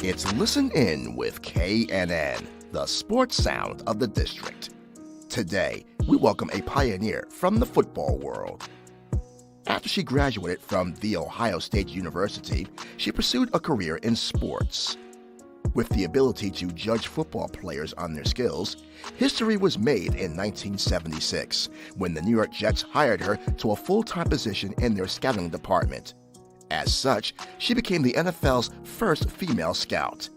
It's Listen In with KNN, the sports sound of the district. Today, we welcome a pioneer from the football world. After she graduated from The Ohio State University, she pursued a career in sports. With the ability to judge football players on their skills, history was made in 1976 when the New York Jets hired her to a full-time position in their scouting department. As such, she became the NFL's first female scout.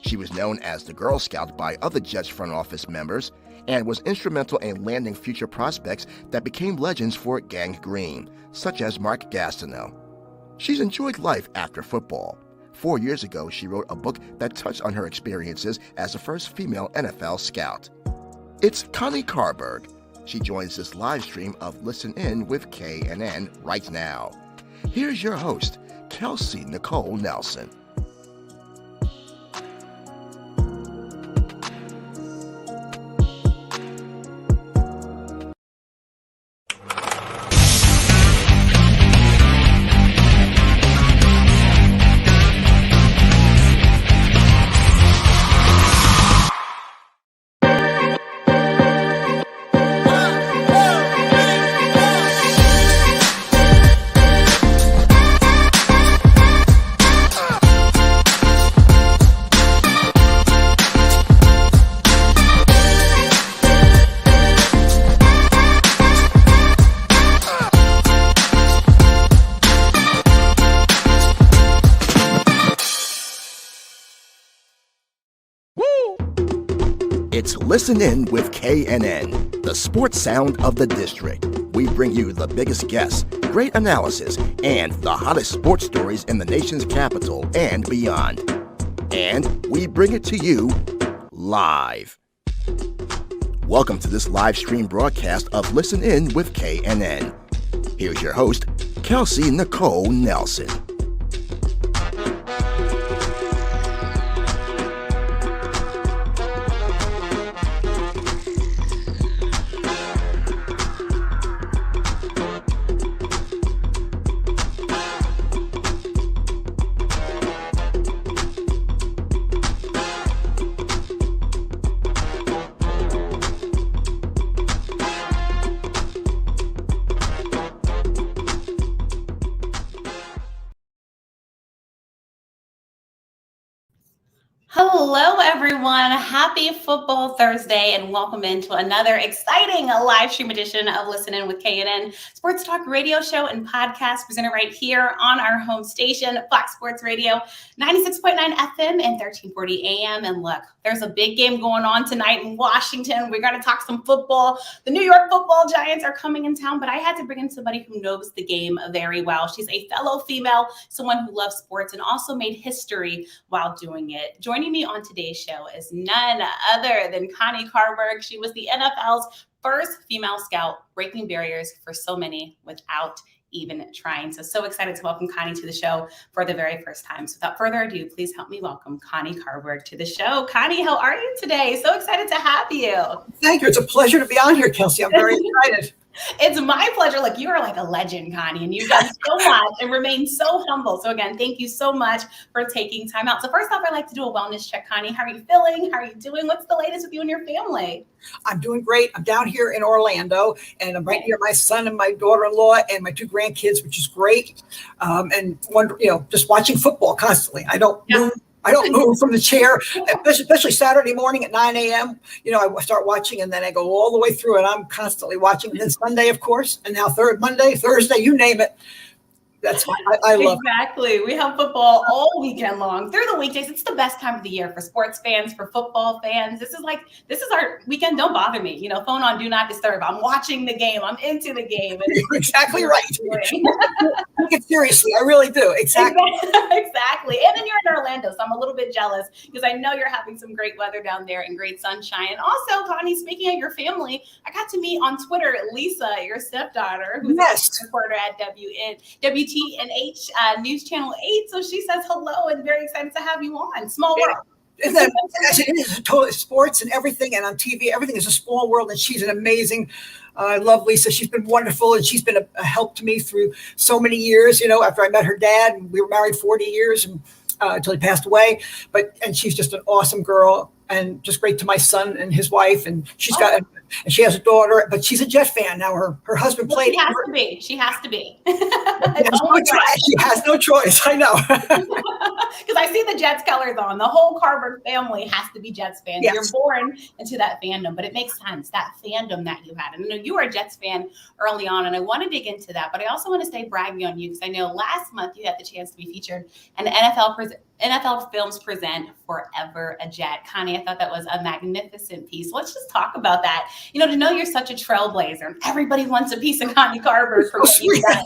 She was known as the Girl Scout by other Jets front office members and was instrumental in landing future prospects that became legends for Gang Green, such as Mark Gastineau. She's enjoyed life after football. 4 years ago, she wrote a book that touched on her experiences as the first female NFL scout. It's Connie Carberg. She joins this live stream of Listen In with KNN right now. Here's your host, Kelsey Nicole Nelson. It's Listen In with KNN, the sports sound of the district. We bring you the biggest guests, great analysis, and the hottest sports stories in the nation's capital and beyond. And we bring it to you live. Welcome to this live stream broadcast of Listen In with KNN. Here's your host, Kelsey Nicole Nelson. Hello, everyone. Happy Football Thursday, and welcome into another exciting live stream edition of Listen In with KNN, sports talk radio show and podcast presented right here on our home station, Fox Sports Radio, 96.9 FM and 1340 AM. And look, there's a big game going on tonight in Washington. We're going to talk some football. The New York Football Giants are coming in town, but I had to bring in somebody who knows the game very well. She's a fellow female, someone who loves sports and also made history while doing it. Joining me on today's show is none other than Connie Carberg. She was the NFL's first female scout, breaking barriers for so many without even trying. So excited to welcome Connie to the show for the very first time. So without further ado, please help me welcome Connie Carberg to the show. Connie, how are you today? So excited to have you. Thank you. It's a pleasure to be on here, Kelsey. I'm very excited. It's my pleasure. Look, you are like a legend, Connie, and you've done so much and remain so humble. So again, thank you so much for taking time out. So first off, I'd like to do a wellness check, Connie. How are you feeling? How are you doing? What's the latest with you and your family? I'm doing great. I'm down here in Orlando, and I'm right near my son and my daughter-in-law and my two grandkids, which is great. And one, just watching football constantly. I don't move from the chair, especially Saturday morning at 9 a.m. I start watching and then I go all the way through and I'm constantly watching. And then Sunday, of course, and now Monday, Thursday, you name it. That's why I love it. Exactly. We have football all weekend long through the weekdays. It's the best time of the year for sports fans, for football fans. This is our weekend. Don't bother me. Phone on do not disturb. I'm watching the game. I'm into the game. You're exactly right. Take it seriously. I really do. Exactly. Exactly. And then you're in Orlando, so I'm a little bit jealous because I know you're having some great weather down there and great sunshine. And also, Connie, speaking of your family, I got to meet on Twitter Lisa, your stepdaughter, who's a reporter at WTNH News Channel 8. So she says hello and very excited to have you on. Small world. And then, as it is totally sports and everything, and on TV, everything is a small world. And she's an amazing. I love Lisa. She's been wonderful, and she's been a help to me through so many years. After I met her dad, and we were married 40 years, and until he passed away. And she's just an awesome girl and just great to my son and his wife. And and she has a daughter, but she's a Jet fan now. Her husband played. She has to be. She has to be. She has no choice. I know. Because I see the Jets colors on. The whole Carberg family has to be Jets fans. Yes. You're born into that fandom, but it makes sense, that fandom that you had. And I know you were a Jets fan early on, and I want to dig into that, but I also want to stay bragging on you because I know last month you had the chance to be featured in the NFL Films Present Forever a Jet. Connie, I thought that was a magnificent piece. Let's just talk about that. To know you're such a trailblazer and everybody wants a piece of Connie Carberg for what you've done.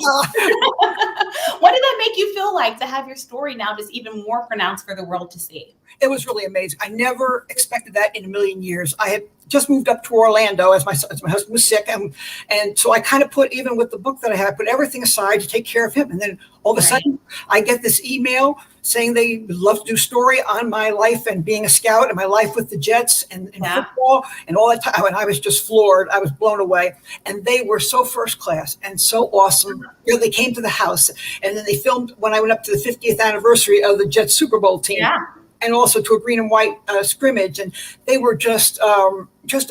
What did that make you feel like to have your story now just even more pronounced for the world to see? It was really amazing. I never expected that in a million years. I had just moved up to Orlando as my husband was sick. And so I kind of put, even with the book that I had, put everything aside to take care of him. And then all of a sudden I get this email saying they would love to do a story on my life and being a scout and my life with the Jets and football and all that time. And I was just floored. I was blown away. And they were so first class and so awesome. They came to the house and then they filmed when I went up to the 50th anniversary of the Jets Super Bowl team. Yeah. And also to a green and white scrimmage. And they were just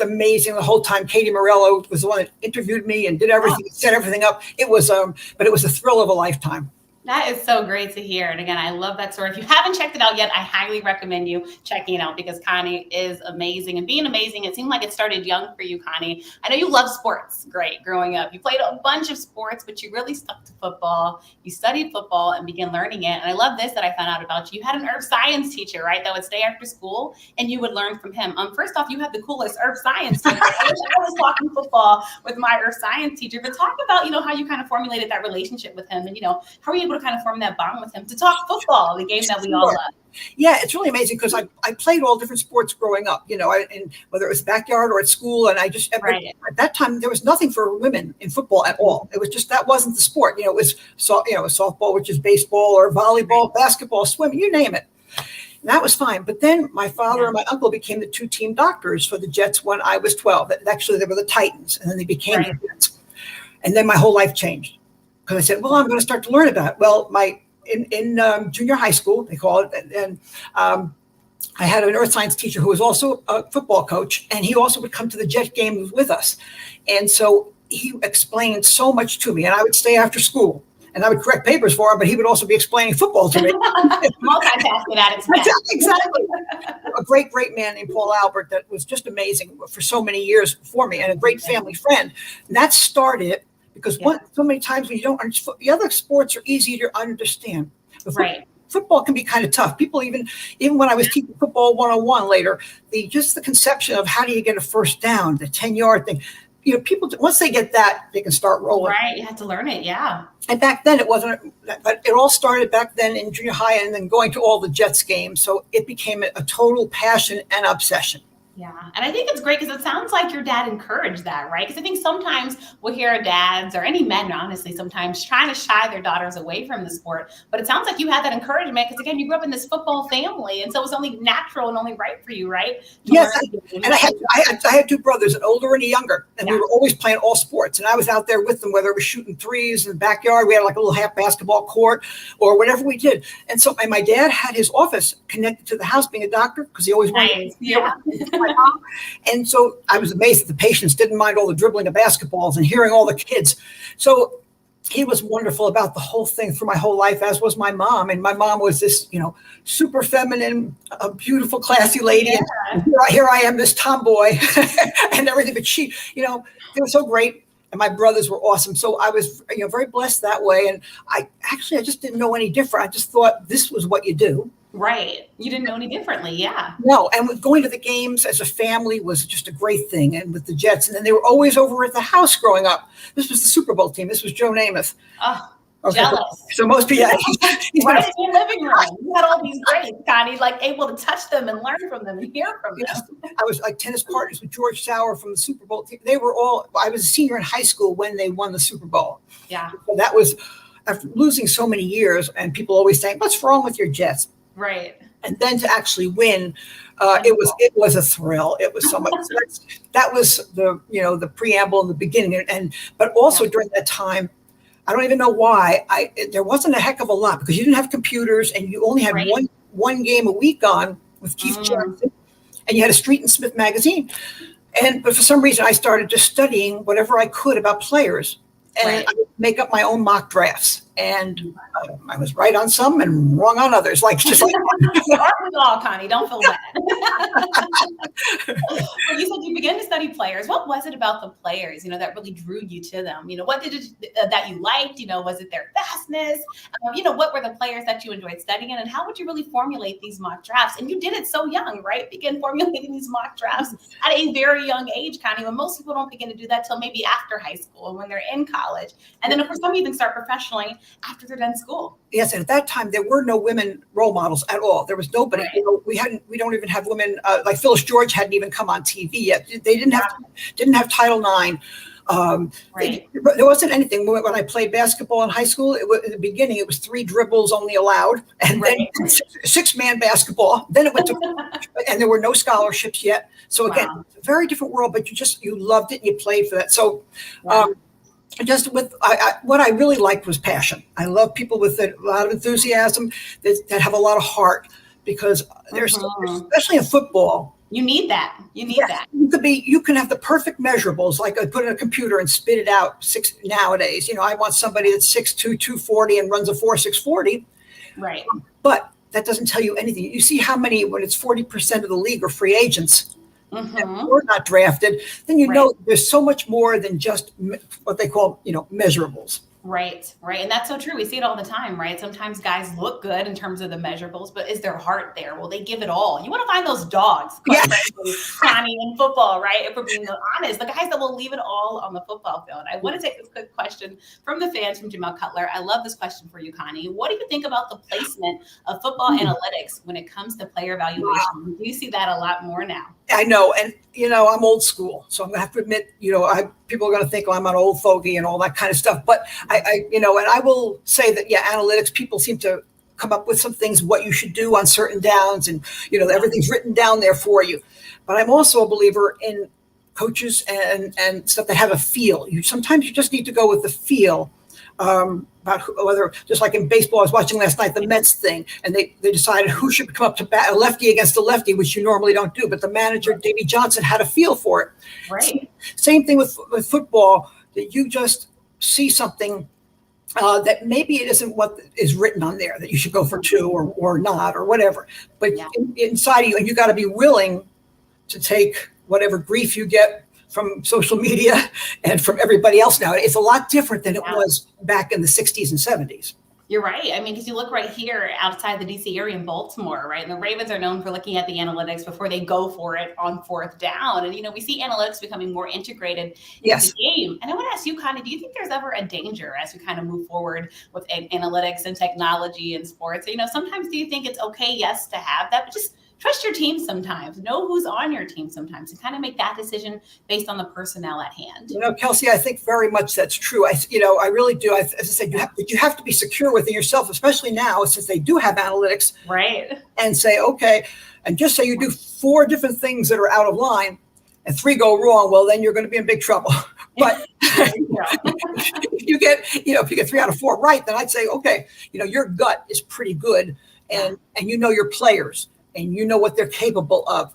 amazing the whole time. Katie Morello was the one that interviewed me and did everything, set everything up. It was, but it was a thrill of a lifetime. That is so great to hear. And again, I love that story. If you haven't checked it out yet, I highly recommend you checking it out because Connie is amazing. And being amazing, it seemed like it started young for you, Connie. I know you love sports, growing up. You played a bunch of sports, but you really stuck to football. You studied football and began learning it. And I love this that I found out about you. You had an earth science teacher, right, that would stay after school and you would learn from him. First off, you had the coolest earth science teacher. I wish I was talking football with my earth science teacher. But talk about, how you kind of formulated that relationship with him and, how were you able to kind of form that bond with him to talk football, the game that we all love. Yeah, it's really amazing because I played all different sports growing up, and whether it was backyard or at school. And I just, at that time, there was nothing for women in football at all. It was just, that wasn't the sport. It was, softball, which is baseball or volleyball, basketball, swimming, you name it. And that was fine. But then my father and my uncle became the two team doctors for the Jets when I was 12. Actually, they were the Titans and then they became the Jets. And then my whole life changed. Because I said, well, I'm going to start to learn about it. Well, in junior high school, they call it, and I had an earth science teacher who was also a football coach, and he also would come to the Jet games with us. And so he explained so much to me, and I would stay after school, and I would correct papers for him, but he would also be explaining football to me. Multitasking at its best. Exactly. A great man named Paul Albert that was just amazing for so many years for me, and a great family friend. And that started because so many times when you don't understand, the other sports are easy to understand. Football can be kind of tough. People even when I was teaching football 101 later, the conception of how do you get a first down, the 10-yard thing, people, once they get that, they can start rolling. Right, you have to learn it, yeah. And back then it wasn't, but it all started back then in junior high and then going to all the Jets games. So it became a total passion and obsession. Yeah. And I think it's great because it sounds like your dad encouraged that, right? Because I think sometimes we'll hear dads or any men, honestly, sometimes trying to shy their daughters away from the sport. But it sounds like you had that encouragement because, again, you grew up in this football family. And so it was only natural and only right for you, right? Yes. And I had two brothers, an older and a younger. And we were always playing all sports. And I was out there with them, whether it was shooting threes in the backyard. We had like a little half basketball court or whatever we did. And so my dad had his office connected to the house, being a doctor, because he always wanted to. And so I was amazed that the patients didn't mind all the dribbling of basketballs and hearing all the kids. So he was wonderful about the whole thing through my whole life, as was my mom. And my mom was this, super feminine, a beautiful, classy lady. Yeah. And here I am, this tomboy and everything. But she, they were so great. And my brothers were awesome. So I was, very blessed that way. And I just didn't know any different. I just thought this was what you do. Right. You didn't know any differently. Yeah. No. And with going to the games as a family was just a great thing. And with the Jets. And then they were always over at the house growing up. This was the Super Bowl team. This was Joe Namath. Oh, okay. Jealous. So most people, he's right in your living room. You had all these greats, Connie, like able to touch them and learn from them and hear from them. I was like tennis partners with George Sauer from the Super Bowl team. They were I was a senior in high school when they won the Super Bowl. Yeah. So that was after losing so many years, and people always saying, "What's wrong with your Jets?" Right. And then to actually win, it was a thrill. It was so much. That was the preamble in the beginning, but also during that time, I don't even know why. There wasn't a heck of a lot because you didn't have computers and you only had one game a week on with Keith Jackson, and you had a Street and Smith magazine. But for some reason, I started just studying whatever I could about players, and I would make up my own mock drafts. And I was right on some and wrong on others. Aren't we all, Connie? Don't feel bad. Well, you said you began to study players. What was it about the players, that really drew you to them? What did it that you liked? Was it their fastness? What were the players that you enjoyed studying, and how would you really formulate these mock drafts? And you did it so young, right? Begin formulating these mock drafts at a very young age, Connie. When most people don't begin to do that till maybe after high school and when they're in college, and then of course some even start professionally after they're done school. Yes, and at that time there were no women role models at all. There was nobody. Right. We don't even have women like Phyllis George hadn't even come on TV yet. They didn't have Title IX. There wasn't anything. When I played basketball in high school, in the beginning it was 3 dribbles only allowed, and then 6-man basketball. Then it went to, and there were no scholarships yet. So again, it's a very different world. But you loved it and you played for that. So. What I really liked was passion. I love people with a lot of enthusiasm that have a lot of heart, because there's especially in football. You need that. That. You can have the perfect measurables, like I put in a computer and spit it out nowadays. I want somebody that's 6'2", 240 and runs a 4.640. Right. But that doesn't tell you anything. You see how many, when it's 40% of the league are free agents. We're not drafted, then know there's so much more than just what they call, measurables. Right. And that's so true. We see it all the time, right? Sometimes guys look good in terms of the measurables, but is their heart there? Will they give it all? You want to find those dogs, frankly, Connie, in football, right? If we're being honest, the guys that will leave it all on the football field. I want to take this quick question from the fans, from Jamal Cutler. I love this question for you, Connie. What do you think about the placement of football analytics when it comes to player evaluation? Wow. Do you see that a lot more now? I know. And, I'm old school. So I'm going to have to admit, people are going to think, I'm an old fogey and all that kind of stuff. But and I will say that, analytics, people seem to come up with some things, what you should do on certain downs, and, everything's written down there for you. But I'm also a believer in coaches and stuff that have a feel. Sometimes you just need to go with the feel. About whether, just like in baseball, I was watching last night the Mets thing, and they decided who should come up to bat, a lefty against a lefty, which you normally don't do. But the manager, Davey Johnson, had a feel for it. Right. Same thing with football, that you just see something that maybe it isn't what is written on there, that you should go for 2 or not or whatever. But inside of you, and you got to be willing to take whatever grief you get from social media and from everybody else now. It's a lot different than it was back in the 60s and 70s. You're right. I mean, because you look right here outside the DC area in Baltimore, right? And the Ravens are known for looking at the analytics before they go for it on 4th down. And, we see analytics becoming more integrated in the game. And I want to ask you, Connie, do you think there's ever a danger as we kind of move forward with analytics and technology in sports? Sometimes do you think it's okay, yes, to have that, but just trust your team sometimes. Know who's on your team sometimes, and kind of make that decision based on the personnel at hand. Kelsey, I think very much that's true. I really do. As I said, you have to be secure within yourself, especially now since they do have analytics. Right. And say, okay, and just say you do 4 different things that are out of line and 3 go wrong, well, then you're going to be in big trouble. But if you get 3 out of 4 right, then I'd say, okay, your gut is pretty good, and your players. And what they're capable of,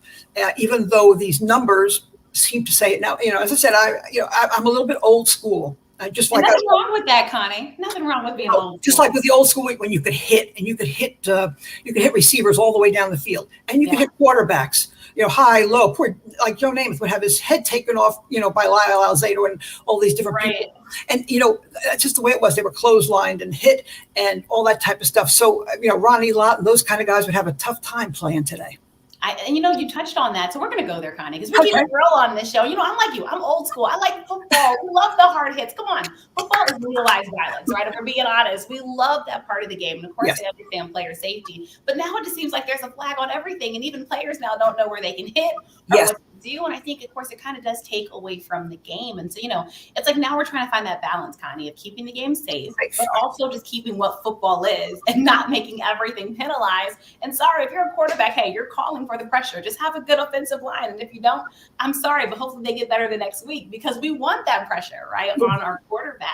even though these numbers seem to say it now. As I said, I'm a little bit old school. Nothing wrong with that, Connie. Nothing wrong with being old. Just like with the old school, when you could hit, and you could hit receivers all the way down the field, and you could hit quarterbacks. High, low. Poor, like Joe Namath would have his head taken off, by Lyle Alzado and all these different people. And, that's just the way it was. They were clotheslined and hit and all that type of stuff. So, Ronnie Lott and those kind of guys would have a tough time playing today. You touched on that. So we're going to go there, Connie, because we keep a girl on this show. I'm like you. I'm old school. I like football. We love the hard hits. Come on. Football is legalized violence, right? If we're being honest, we love that part of the game. And of course, they understand player safety. But now it just seems like there's a flag on everything. And even players now don't know where they can hit or what to do. And I think, of course, it kind of does take away from the game. And so, it's like now we're trying to find that balance, Connie, of keeping the game safe, but also just keeping what football is and not making everything penalized. And sorry, if you're a quarterback, hey, you're calling for the pressure. Just have a good offensive line. And if you don't, I'm sorry, but hopefully they get better the next week, because we want that pressure, right, on our quarterback.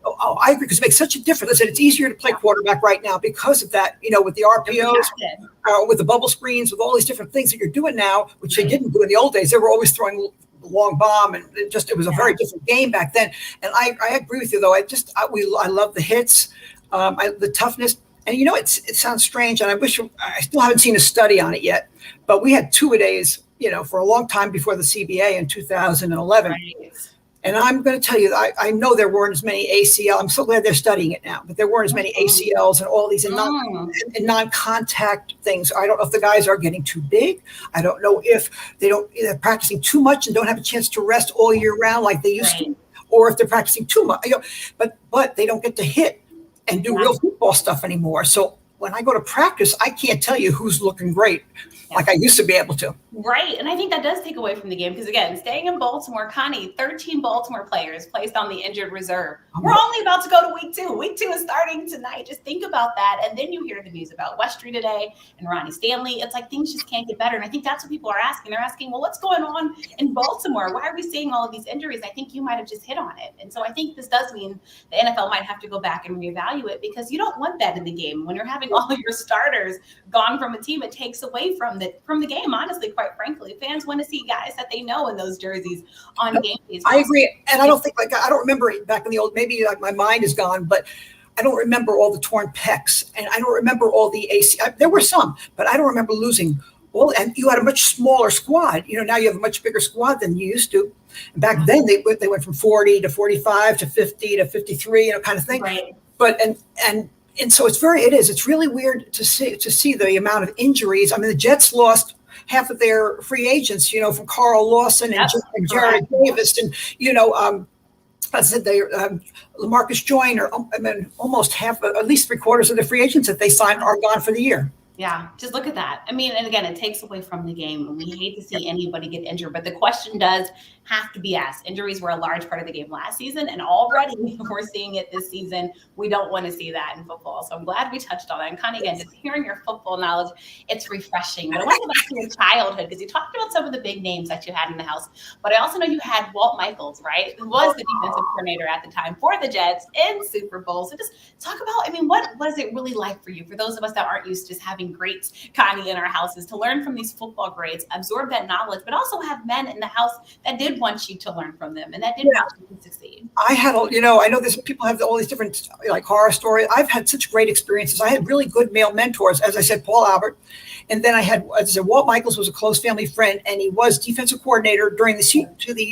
I agree, because it makes such a difference. I said it's easier to play quarterback right now because of that, with the RPOs, with the bubble screens, with all these different things that you're doing now, which they didn't do in the old days. They were always throwing the long bomb, and it was a very different game back then. And I agree with you, though. I love the hits, the toughness. And it sounds strange, and I still haven't seen a study on it yet, but we had two-a-days, for a long time before the CBA in 2011. Right. And I'm going to tell you, I know there weren't as many ACL. I'm so glad they're studying it now, but there weren't as many ACLs and all these non-contact things. I don't know if the guys are getting too big. I don't know if they're practicing too much and don't have a chance to rest all year round like they used to, or if they're practicing too much. But they don't get to hit and do real football stuff anymore. So when I go to practice, I can't tell you who's looking great like I used to be able to. Right. And I think that does take away from the game because, again, staying in Baltimore, Connie, 13 Baltimore players placed on the injured reserve. We're only about to go to week 2. Week 2 is starting tonight. Just think about that. And then you hear the news about Westry today and Ronnie Stanley. It's like things just can't get better. And I think that's what people are asking. They're asking, well, what's going on in Baltimore? Why are we seeing all of these injuries? I think you might have just hit on it. And so I think this does mean the NFL might have to go back and reevaluate because you don't want that in the game. When you're having all of your starters gone from a team, it takes away from the game, honestly, quite frankly. Fans want to see guys that they know in those jerseys on game days. I agree. And I don't think, I don't remember back in the old, maybe my mind is gone, but I don't remember all the torn pecs. And I don't remember all the AC. There were some, but I don't remember losing all. And you had a much smaller squad. Now you have a much bigger squad than you used to. And back then they went from 40 to 45 to 50 to 53, kind of thing. Right. But, and so it's really weird to see the amount of injuries. I mean, the Jets lost half of their free agents, from Carl Lawson and Jared Davis, and I said LaMarcus Joyner. Almost half, at least 3/4 of the free agents that they signed are gone for the year. Yeah, just look at that. I mean, and again, it takes away from the game. We hate to see anybody get injured, but the question does have to be asked. Injuries were a large part of the game last season, and already we're seeing it this season. We don't want to see that in football. So I'm glad we touched on that. And Connie, again, just hearing your football knowledge, it's refreshing. But I want to go back to your childhood because you talked about some of the big names that you had in the house. But I also know you had Walt Michaels, right? Who was the defensive coordinator at the time for the Jets in Super Bowl. So just talk about, what is it really like for you? For those of us that aren't used to just having greats, Connie, in our houses, to learn from these football greats, absorb that knowledge, but also have men in the house that did want you to learn from them and that did want you to succeed. I had, I know there's people have all these different horror stories. I've had such great experiences. I had really good male mentors, as I said, Paul Albert. And then I had, as I said, Walt Michaels was a close family friend, and he was defensive coordinator during the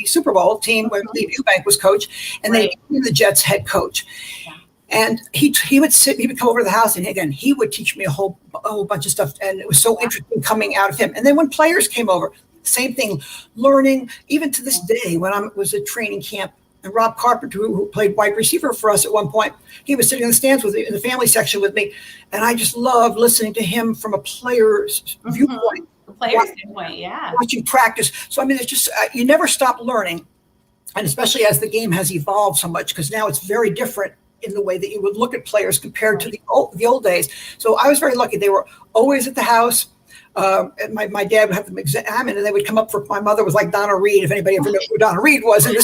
Super Bowl team when Lee Eubank was coach, and then he became the Jets head coach. Yeah. And he would come over to the house, and again, he would teach me a whole bunch of stuff. And it was so interesting coming out of him. And then when players came over, same thing, learning, even to this day, when I was at training camp, and Rob Carpenter, who played wide receiver for us at one point, he was sitting in the stands in the family section with me. And I just loved listening to him from a player's viewpoint. The player's viewpoint, yeah. Watching practice. So, it's just, you never stop learning. And especially as the game has evolved so much, because now it's very different in the way that you would look at players compared to the old days. So I was very lucky. They were always at the house. And my dad would have them examine, and they would come up my mother was like Donna Reed, if anybody ever knew who Donna Reed was. And she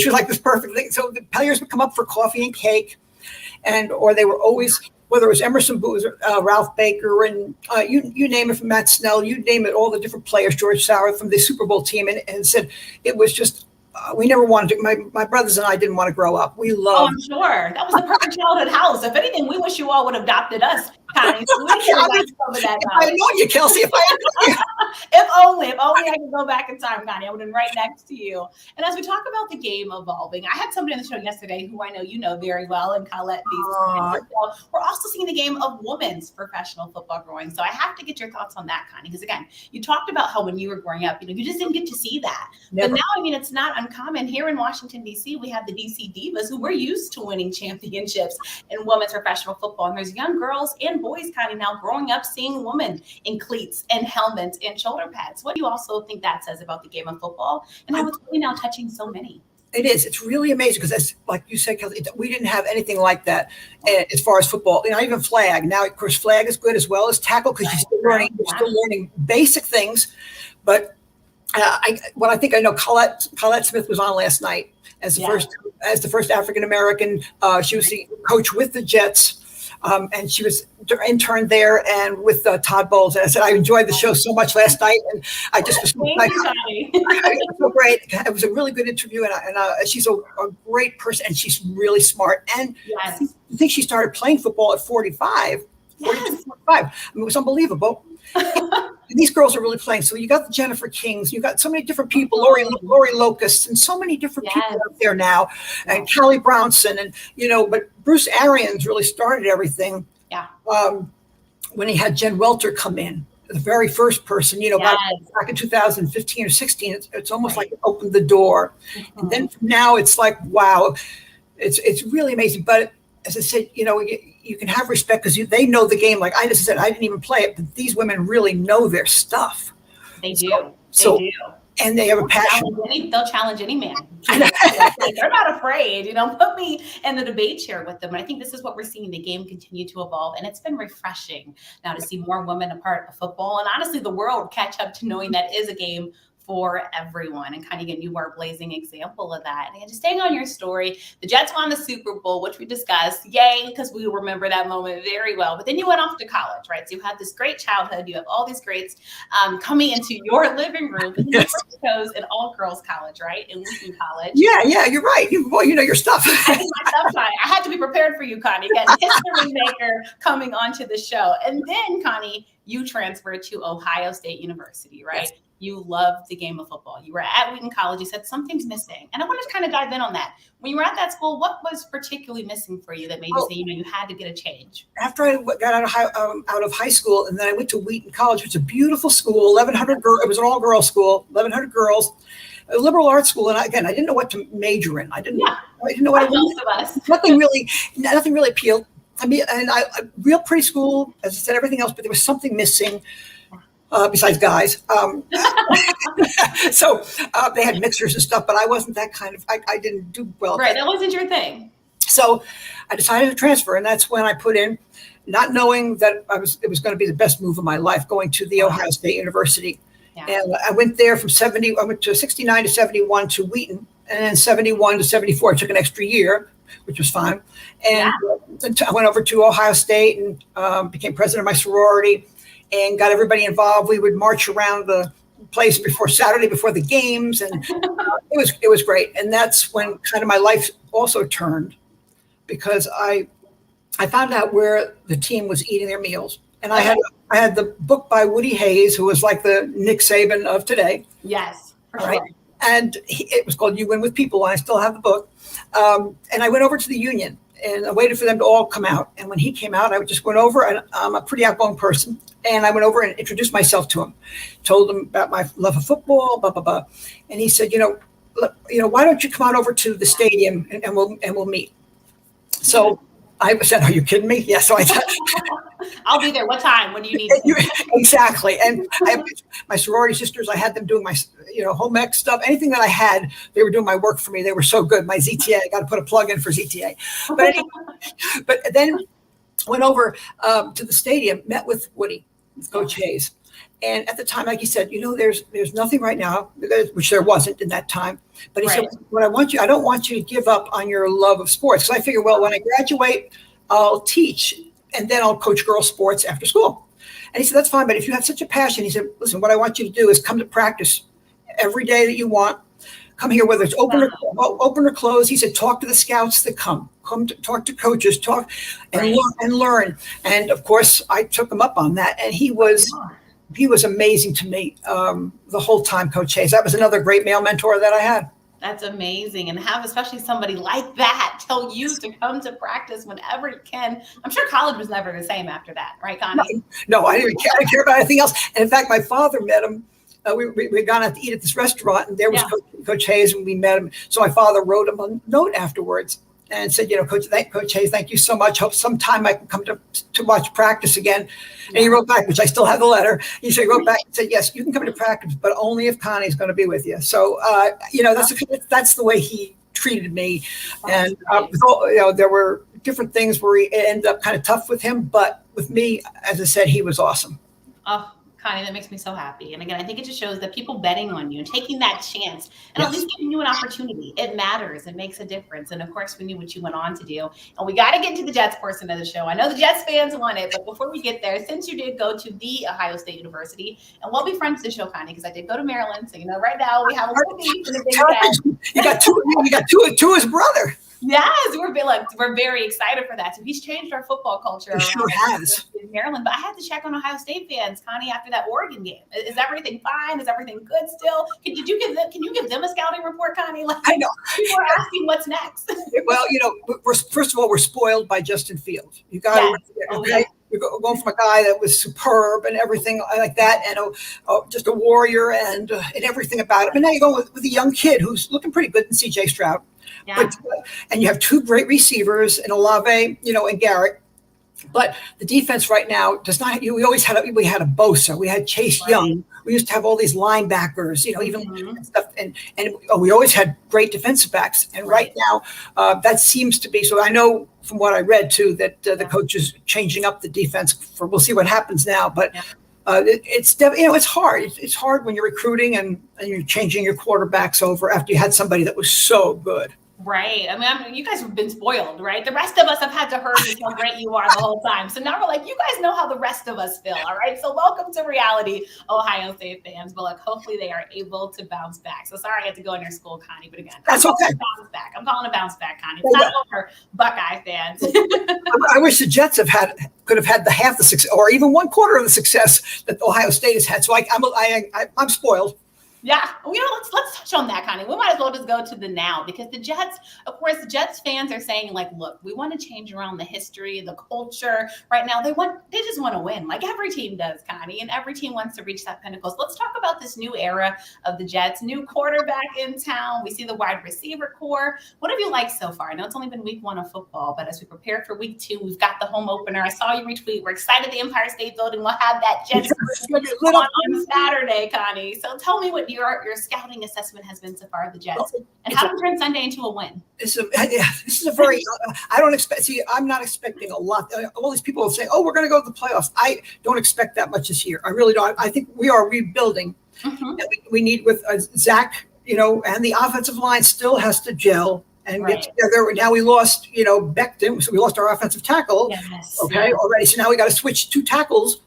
was like this perfect thing. So the players would come up for coffee and cake, or they were always, whether it was Emerson Boozer, Ralph Baker, and you name it, from Matt Snell, you name it, all the different players, George Sauer from the Super Bowl team, and said it was just, we never wanted to, my brothers and I didn't want to grow up. We loved. Oh, I'm sure. That was the perfect childhood house. If anything, we wish you all would have adopted us, Connie. So if I had known you, Kelsey, if only I could go back in time, Connie, I would have been right next to you. And as we talk about the game evolving, I had somebody on the show yesterday who I know you know very well, and Colette. We're also seeing the game of women's professional football growing. So I have to get your thoughts on that, Connie, because again, you talked about how when you were growing up, you just didn't get to see that. Never. But now, it's not uncommon here in Washington, D.C. We have the D.C. Divas who were used to winning championships in women's professional football. And there's young girls and boys, Connie, now growing up seeing women in cleats and helmets and shoulder pads. What do you also think that says about the game of football and how it's really now touching so many? It is. It's really amazing because, like you said, Kelsey, we didn't have anything like that as far as football. Even flag. Now, of course, flag is good as well as tackle because you're still learning basic things. But What I think I know, Colette Smith was on last night as the first African American. She was the coach with the Jets. And she was interned there and with Todd Bowles. And I said, I enjoyed the show so much last night. And I just was so great. It was a really good interview. And she's a great person and she's really smart. And I think she started playing football at 45. 45. I mean, it was unbelievable. These girls are really playing. So you got the Jennifer Kings, you got so many different people, Lori Locust, and so many different people out there now, and Callie Brownson, and but Bruce Arians really started everything. Yeah. When he had Jen Welter come in, the very first person, back in 2015 or 16, it's almost like it opened the door. Mm-hmm. And then from now it's like, wow, it's really amazing. But as I said, you can have respect because they know the game. Like I just said, I didn't even play it, but these women really know their stuff. They do. They do. And they have a passion. They'll challenge any man. They're not afraid. Put me in the debate chair with them. And I think this is what we're seeing the game continue to evolve. And it's been refreshing now to see more women a part of football. And honestly, the world catch up to knowing that is a game for everyone. And kind of again, you are a blazing example of that. And just staying on your story, the Jets won the Super Bowl, which we discussed. Yay, because we remember that moment very well. But then you went off to college, right? So you had this great childhood. You have all these greats coming into your living room. And you chose an all-girls college, right? In Wheaton College. Yeah, you're right. You know your stuff. I had to be prepared for you, Connie. Again, history maker coming onto the show. And then, Connie, you transferred to Ohio State University, right? Yes. You loved the game of football. You were at Wheaton College. You said something's missing. And I want to kind of dive in on that. When you were at that school, what was particularly missing for you that made you say, you had to get a change? After I got out of high school, and then I went to Wheaton College, which is a beautiful school, 1,100 girls. It was an all-girls school, 1,100 girls, a liberal arts school. And again, I didn't know what to major in. I didn't know what I wanted. Nothing really appealed. I mean, and a real pretty school, as I said, everything else, but there was something missing. Besides guys. So they had mixers and stuff, but I wasn't that kind of, I didn't do well. Right, that wasn't your thing. So I decided to transfer, and that's when I put in, not knowing that it was going to be the best move of my life, going to the Ohio State University. Yeah. And I went there I went to 69 to 71 to Wheaton, and then 71 to 74. I took an extra year, which was fine. And I went over to Ohio State and became president of my sorority. And got everybody involved. We would march around the place before the games, and it was great. And that's when kind of my life also turned, because I found out where the team was eating their meals. And I had the book by Woody Hayes, who was like the Nick Saban of today. Yes, for sure. Right? And it was called You Win With People, and I still have the book. And I went over to the Union, and I waited for them to all come out. And when he came out, I just went over, and I'm a pretty outgoing person. And I went over and introduced myself to him, told him about my love of football, blah, blah, blah. And he said, why don't you come on over to the stadium and we'll meet. So I said, are you kidding me? Yeah. So I thought, I'll be there. What time? When do you need me? Exactly. And my sorority sisters, I had them doing my, home ec stuff. Anything that I had, they were doing my work for me. They were so good. My ZTA, I got to put a plug in for ZTA. But then went over to the stadium, met with Woody, with Coach Hayes. And at the time, like he said, there's nothing right now, which there wasn't in that time. But he said, I don't want you to give up on your love of sports. Because I figured, well, when I graduate, I'll teach, and then I'll coach girls sports after school. And he said, that's fine. But if you have such a passion, he said, listen, what I want you to do is come to practice every day that you want. Come here, whether it's open or closed. He said, talk to the scouts that come to talk to coaches, talk and learn. And of course, I took him up on that. And he was amazing to me the whole time, Coach Hayes. That was another great male mentor that I had. That's amazing. And have especially somebody like that tell you to come to practice whenever you can. I'm sure college was never the same after that, right, Connie? No, I didn't care about anything else. And in fact, my father met him. We'd gone out to eat at this restaurant, and there was Coach Hayes, and we met him. So my father wrote him a note afterwards and said, Coach Hayes, thank you so much. Hope sometime I can come to watch practice again. And he wrote back, which I still have the letter. He wrote back and said, yes, you can come to practice, but only if Connie's going to be with you. So, that's the way he treated me. And there were different things where it ended up kind of tough with him, but with me, as I said, he was awesome. Oh, Connie, that makes me so happy. And again, I think it just shows that people betting on you and taking that chance and at least giving you an opportunity. It matters. It makes a difference. And of course, we knew what you went on to do. And we got to get to the Jets portion of the show. I know the Jets fans want it, but before we get there, since you did go to the Ohio State University, and we'll be friends to the show, Connie, because I did go to Maryland. So, right now we have a little beef in the Big Ten. You got two his brother. Yes, we're very excited for that. So he's changed our football culture. He sure has. In Maryland, but I had to check on Ohio State fans, Connie, after that Oregon game. Is everything fine? Is everything good still? Can you give them a scouting report, Connie? I know. People are asking what's next. Well, first of all, we're spoiled by Justin Fields. You got to, okay. You're going from a guy that was superb and everything like that, and just a warrior and everything about him. And now you're going with a young kid who's looking pretty good in C.J. Stroud. Yeah. And you have two great receivers in Olave, and Garrett. But the defense right now does not. We had a Bosa. We had Chase Young. We used to have all these linebackers, even stuff, and we always had great defensive backs. And right now, that seems to be. So I know from what I read too that the coach is changing up the defense. We'll see what happens now, but. It's hard. It's hard when you're recruiting and you're changing your quarterbacks over after you had somebody that was so good. Right. I mean, you guys have been spoiled, right? The rest of us have had to hear how great you are the whole time. So now we're like, you guys know how the rest of us feel. All right. So welcome to reality, Ohio State fans. But hopefully they are able to bounce back. So sorry I had to go in your school, Connie. But again, that's okay. I'm calling a bounce back, Connie. It's not over, Buckeye fans. I wish the Jets could have had the half the success, or even 1/4 of the success that Ohio State has had. So I'm spoiled. Yeah, let's touch on that, Connie. We might as well just go to the now, because the Jets, of course, the Jets fans are saying, look, we want to change around the history, the culture. Right now, they just want to win, like every team does, Connie, and every team wants to reach that pinnacle. So let's talk about this new era of the Jets, new quarterback in town. We see the wide receiver core. What have you liked so far? I know it's only been week 1 of football, but as we prepare for week 2, we've got the home opener. I saw you retweet. We're excited the Empire State Building will have that Jets on Saturday, Connie. So tell me what your scouting assessment has been so far of the Jets, and how to turn Sunday into a win. This is a very. I don't expect. See, I'm not expecting a lot. All these people say, "Oh, we're going to go to the playoffs." I don't expect that much this year. I really don't. I think we are rebuilding. And we need with Zach, and the offensive line still has to gel and get together. Now we lost, Becton, so we lost our offensive tackle. Yes. Okay, already. So now we got to switch 2 tackles.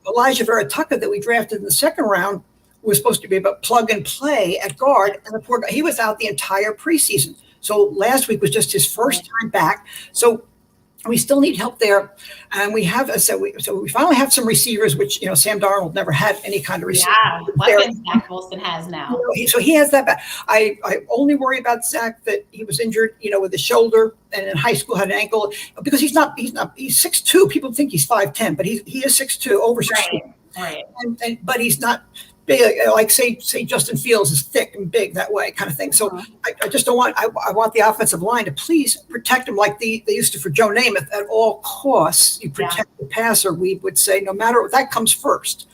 Elijah Vera-Tucker that we drafted in the 2nd round was supposed to be about plug and play at guard, and the poor guy, he was out the entire preseason. So last week was just his first time back. So we still need help there, and we have so we finally have some receivers, which Sam Darnold never had any kind of receiver. Yeah, weapons Zach Wilson has now. So he has that back. I only worry about Zach that he was injured, with his shoulder, and in high school had an ankle, because he's 6'2". People think he's 5'10", but he is 6'2", over 6'2". Right. But he's not big, like say Justin Fields is thick and big that way, kind of thing. So I just don't want. I want the offensive line to please protect him like they used to for Joe Namath at all costs. You protect the passer. We would say no matter what, that comes first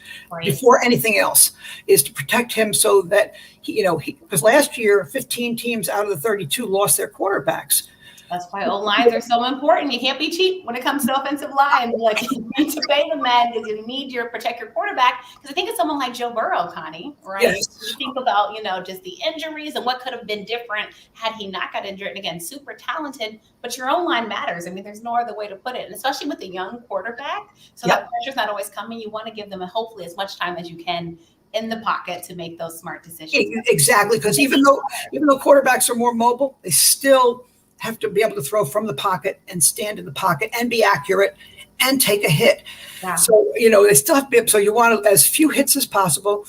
before anything else, is to protect him so that because last year 15 teams out of the 32 lost their quarterbacks. That's why O-lines are so important. You can't be cheap when it comes to offensive line. You need to pay the men, because you need to protect your quarterback. Because I think it's someone like Joe Burrow, Connie, right? Yes. You think about, just the injuries and what could have been different had he not got injured. And again, super talented, but your O-line matters. I mean, there's no other way to put it. And especially with the young quarterbback. So that pressure's not always coming. You want to give them hopefully as much time as you can in the pocket to make those smart decisions. Exactly. Because even though quarterbacks are more mobile, they still have to be able to throw from the pocket and stand in the pocket and be accurate and take a hit. Yeah. So, they still have to be, so you want as few hits as possible.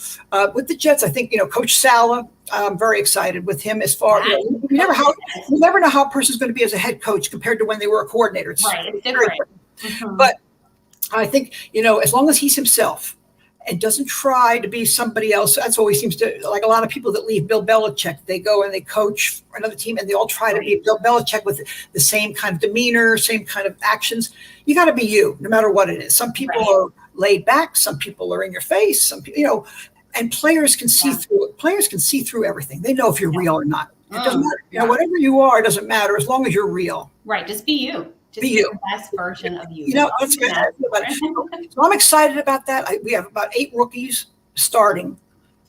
With the Jets, I think, Coach Sala, I'm very excited with him as far, you never know how a person's going to be as a head coach compared to when they were a coordinator. It's different. But I think, as long as he's himself and doesn't try to be somebody else. That's always seems to, like a lot of people that leave Bill Belichick, they go and they coach for another team and they all try to be Bill Belichick with the same kind of demeanor, same kind of actions. You got to be you, no matter what it is. Some people are laid back. Some people are in your face. Some people, and players can see through it. Players can see through everything. They know if you're real or not. It doesn't matter. Whatever you are, it doesn't matter as long as you're real. Right. Just be you. Just be the best version of you. That's right. So I'm excited about that. We have about 8 rookies starting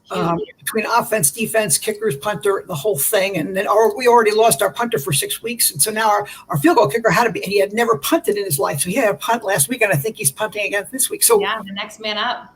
between offense, defense, kickers, punter, the whole thing. And then we already lost our punter for 6 weeks. And so now our field goal kicker and he had never punted in his life. So he had a punt last week, and I think he's punting again this week. So the next man up.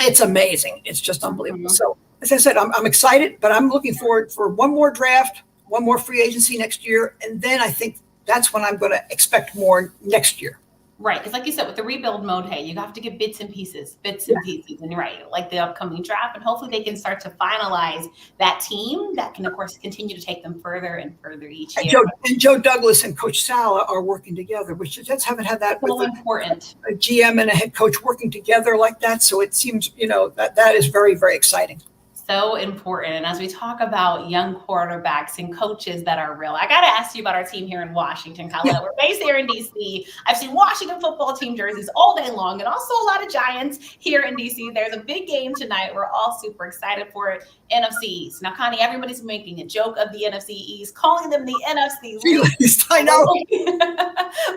It's amazing. It's just unbelievable. So as I said, I'm excited, but I'm looking forward for one more draft, one more free agency next year. And then I think that's when I'm going to expect more next year. Right. Because like you said, with the rebuild mode, hey, you have to get bits and pieces. And you're right, like the upcoming draft. And hopefully they can start to finalize that team that can, of course, continue to take them further and further each year. And Joe Douglas and Coach Sala are working together, which just haven't had that so with important. A GM and a head coach working together like that. So it seems, that is very, very exciting. So important. And as we talk about young quarterbacks and coaches that are real, I got to ask you about our team here in Washington, Colin. Yeah. We're based here in DC. I've seen Washington football team jerseys all day long, and also a lot of Giants here in DC. There's a big game tonight. We're all super excited for it. NFC East. Now, Connie, everybody's making a joke of the NFC East, calling them the NFC East. I know.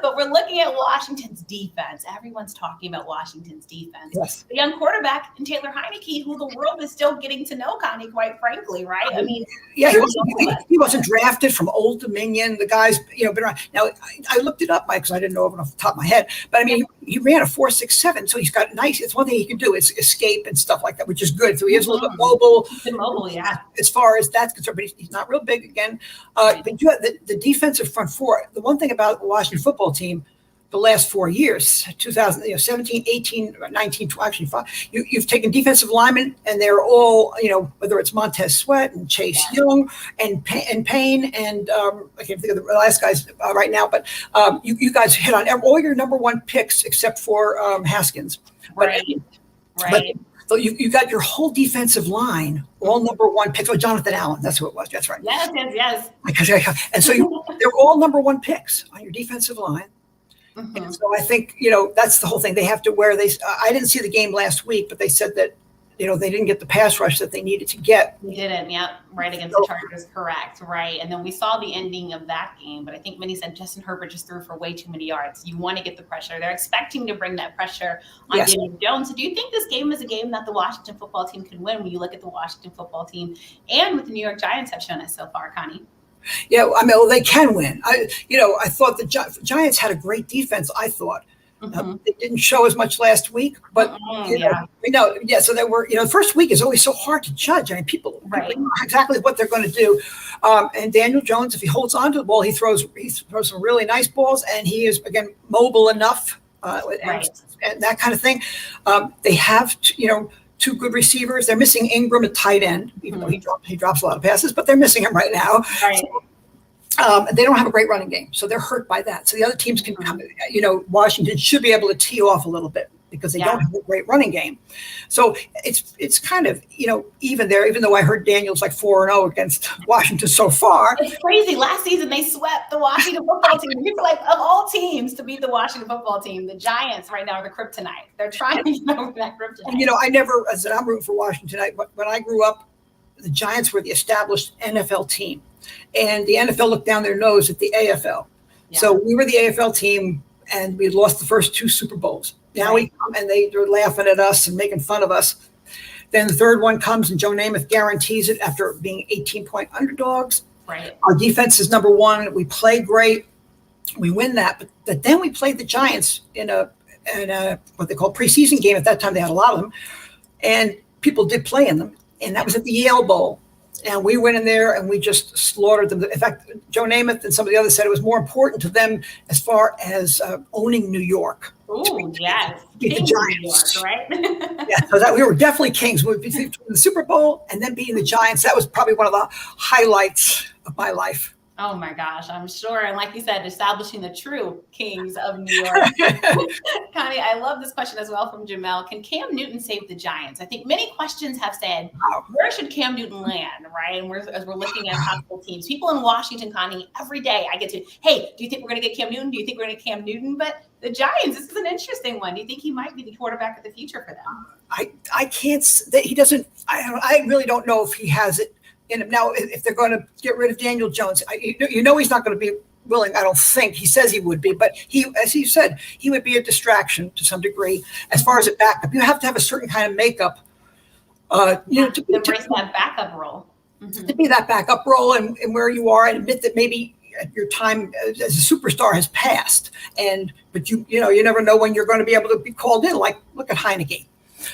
But we're looking at Washington's defense. Everyone's talking about Washington's defense. Yes. The young quarterback in Taylor Heineke, who the world is still getting to know, Connie, quite frankly, right? I mean, yeah, he wasn't drafted from Old Dominion. The guy's, been around. Now, I looked it up, Mike, because I didn't know it off the top of my head. But I mean, he ran a 4.67, so he's got nice. It's one thing he can do is escape and stuff like that, which is good. So he is a little bit mobile. Yeah. As far as that's concerned, but he's not real big again. But you have the defensive front four. The one thing about the Washington football team, the last 4 years, 2017, 18, 19, actually 5, you've taken defensive linemen, and they're all, whether it's Montez Sweat and Chase Young and Payne and I can't think of the last guys right now, but you guys hit on all your number one picks except for Haskins. Right. But so you got your whole defensive line, all number one picks. Oh, Jonathan Allen, that's who it was. That's right. Yes. And so they're all number one picks on your defensive line. Mm-hmm. And so I think, that's the whole thing. They have to I didn't see the game last week, but they said that, they didn't get the pass rush that they needed to get. They didn't. Yep. Right against the Chargers. Correct. Right. And then we saw the ending of that game, but I think many said Justin Herbert just threw for way too many yards. You want to get the pressure. They're expecting to bring that pressure on Daniel Jones. So do you think this game is a game that the Washington football team can win when you look at the Washington football team and what the New York Giants have shown us so far, Connie? Yeah, they can win. I thought the Giants had a great defense. I thought they didn't show as much last week, but So they were. The first week is always so hard to judge. I mean, people know exactly what they're going to do. And Daniel Jones, if he holds on to the ball, he throws some really nice balls, and he is again mobile enough and that kind of thing. They have two good receivers. They're missing Ingram at tight end, even though he drops a lot of passes, but they're missing him right now. Right. So, they don't have a great running game, so they're hurt by that. So the other teams can come. Washington should be able to tee off a little bit because they don't have a great running game. So it's kind of even there. Even though I heard Daniel's like 4-0 against Washington so far. It's crazy. Last season they swept the Washington football team. People like of all teams to beat the Washington football team, the Giants right now are the kryptonite. They're trying to get over that kryptonite. And I said I'm rooting for Washington. When I grew up, the Giants were the established NFL team, and the NFL looked down their nose at the AFL. Yeah. So we were the AFL team, and we had lost the first 2 Super Bowls. Now we come, and they're laughing at us and making fun of us. Then the third one comes, and Joe Namath guarantees it after being 18-point underdogs. Right. Our defense is number one. We play great. We win that. But then we played the Giants in a what they call preseason game. At that time, they had a lot of them, and people did play in them. And that was at the Yale Bowl. And we went in there and we just slaughtered them. In fact, Joe Namath and some of the others said it was more important to them as far as owning New York. Oh, yes. Beat the Giants. New York, right? So we were definitely kings. Between the Super Bowl and then beating the Giants, that was probably one of the highlights of my life. Oh my gosh, I'm sure. And like you said, establishing the true kings of New York. Connie, I love this question as well from Jamel. Can Cam Newton save the Giants? I think many questions have said, where should Cam Newton land, right? And as we're looking at possible teams, people in Washington, Connie, every day I get to, hey, do you think we're going to get Cam Newton? Do you think we're going to get Cam Newton? But the Giants, this is an interesting one. Do you think he might be the quarterback of the future for them? I can't, he doesn't, I really don't know if he has it in him. Now, if they're going to get rid of Daniel Jones, he's not going to be willing. I don't think he says he would be, but as he said, he would be a distraction to some degree. As far as a backup, you have to have a certain kind of makeup, to embrace that backup role. To be that backup role and where you are, and admit that maybe your time as a superstar has passed. But you never know when you're going to be able to be called in. Like, look at Heineke.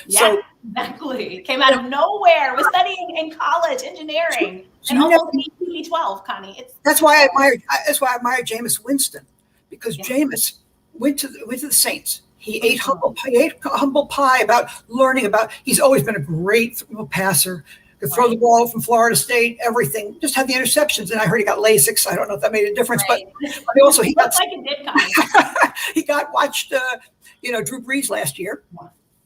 Yeah, so, exactly. Came out of nowhere. Was studying in college engineering and almost beat TB12, Connie. That's why I admire Jameis Winston, because Jameis went to the Saints. He ate humble pie about learning about. He's always been a great passer. Could throw the ball from Florida State, everything. Just had the interceptions, and I heard he got LASIK. I don't know if that made a difference, but also he got like it did, Connie. he watched Drew Brees last year.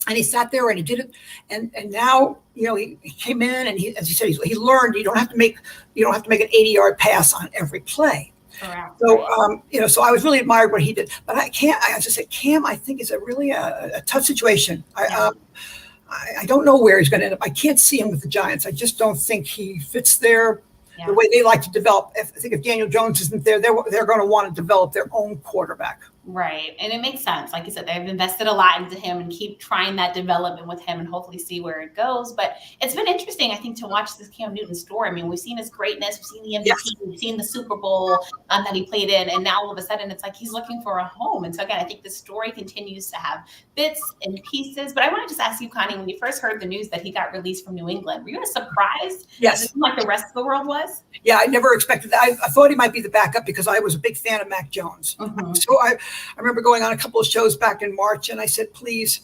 And he sat there and he did it, and now he came in and as he said, he learned you don't have to make an 80-yard pass on every play. Correct. So so I was really admired what he did, but I just said Cam, I think is a really a tough situation. I don't know where he's going to end up. I can't see him with the Giants. I just don't think he fits there. The way they like to develop. I think if Daniel Jones isn't there, they're going to want to develop their own quarterback. Right. And it makes sense. Like you said, they've invested a lot into him and keep trying that development with him and hopefully see where it goes. But it's been interesting, I think, to watch this Cam Newton story. I mean, we've seen his greatness. We've seen the MVP. We've seen the Super Bowl that he played in. And now all of a sudden it's like he's looking for a home. And so, again, I think the story continues to have bits and pieces. But I want to just ask you, Connie, when you first heard the news that he got released from New England, were you surprised? Yes. Like the rest of the world was? Yeah, I never expected that. I thought he might be the backup because I was a big fan of Mac Jones. Mm-hmm. So I remember going on a couple of shows back in March, and I said, please,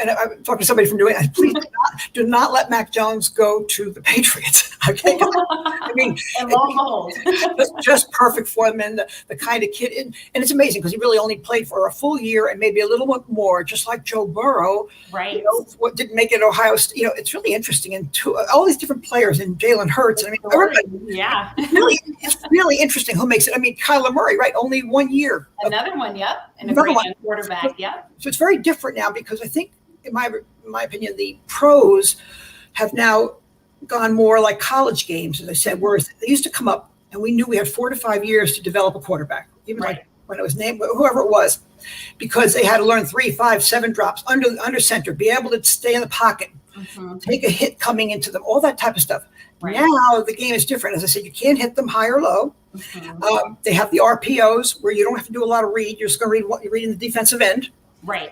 and I talked to somebody from New England, please do not let Mac Jones go to the Patriots. Okay, I mean, just perfect for him and the kind of kid. And it's amazing because he really only played for a full year and maybe a little bit more, just like Joe Burrow. Right. What didn't make it Ohio State. It's really interesting. And all these different players and Jalen Hurts. I mean, everybody. Yeah. It's really interesting who makes it. I mean, Kyler Murray, right? Only 1 year. Another one, yep. And a great quarterback, yep. So it's very different now because I think, in my opinion, the pros have now gone more like college games, as I said, whereas they used to come up and we knew we had 4 to 5 years to develop a quarterback, even like when it was named, whoever it was, because they had to learn 3, 5, 7 drops under center, be able to stay in the pocket, take a hit coming into them, all that type of stuff. Right. Now the game is different. As I said, you can't hit them high or low. They have the RPOs where you don't have to do a lot of read. You're just going to read what you read in the defensive end. Right.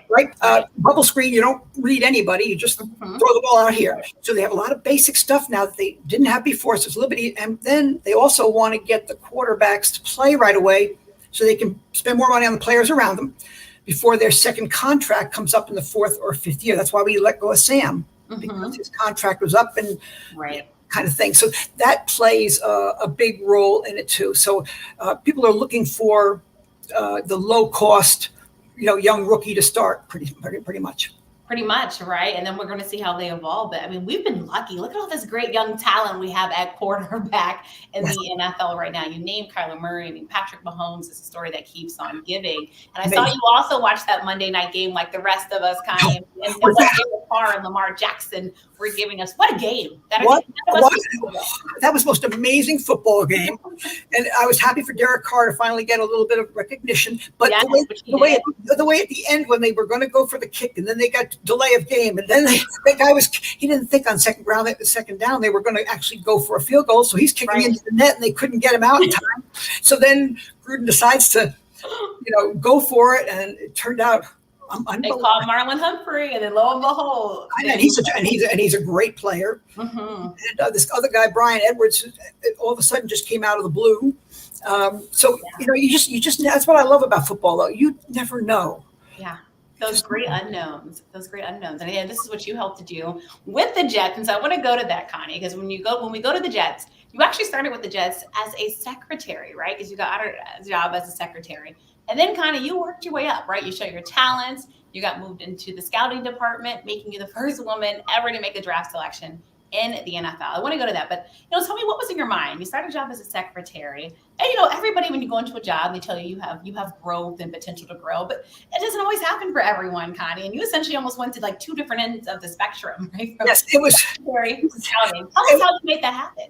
Bubble screen, you don't read anybody. You just throw the ball out here. So they have a lot of basic stuff now that they didn't have before. So it's a little bit, and then they also want to get the quarterbacks to play right away so they can spend more money on the players around them before their second contract comes up in the 4th or 5th year. That's why we let go of Sam, because his contract was up and kind of thing. So that plays a big role in it too. So people are looking for the low cost, young rookie to start pretty much. Pretty much, right? And then we're going to see how they evolve. But I mean, we've been lucky. Look at all this great young talent we have at quarterback in the NFL right now. You named Kyler Murray. I mean, Patrick Mahomes is a story that keeps on giving. And I saw you also watch that Monday night game like the rest of us, Connie. And what Derek Carr and Lamar Jackson were giving us. What a game. That was the most amazing football game. And I was happy for Derek Carr to finally get a little bit of recognition. But the way at the end when they were going to go for the kick and then they got delay of game, and then he didn't think on second down they were going to actually go for a field goal, so he's kicking into the net and they couldn't get him out in time. So then Gruden decides to go for it, and it turned out they called Marlon Humphrey, and then lo and behold, and he's a great player. And this other guy, Brian Edwards, all of a sudden just came out of the blue. You just that's what I love about football, though. You never know. Yeah. Those great unknowns. And again, this is what you helped to do with the Jets. And so I want to go to that, Connie, because when we go to the Jets, you actually started with the Jets as a secretary, right? Because you got a job as a secretary. And then kind of you worked your way up, right? You showed your talents. You got moved into the scouting department, making you the first woman ever to make a draft selection in the NFL. I want to go to that, but tell me what was in your mind. You started a job as a secretary, and everybody, when you go into a job, they tell you you have growth and potential to grow, but it doesn't always happen for everyone, Connie. And you essentially almost went to like 2 different ends of the spectrum, right? Yes, it was scouting. Tell us how you made that happen.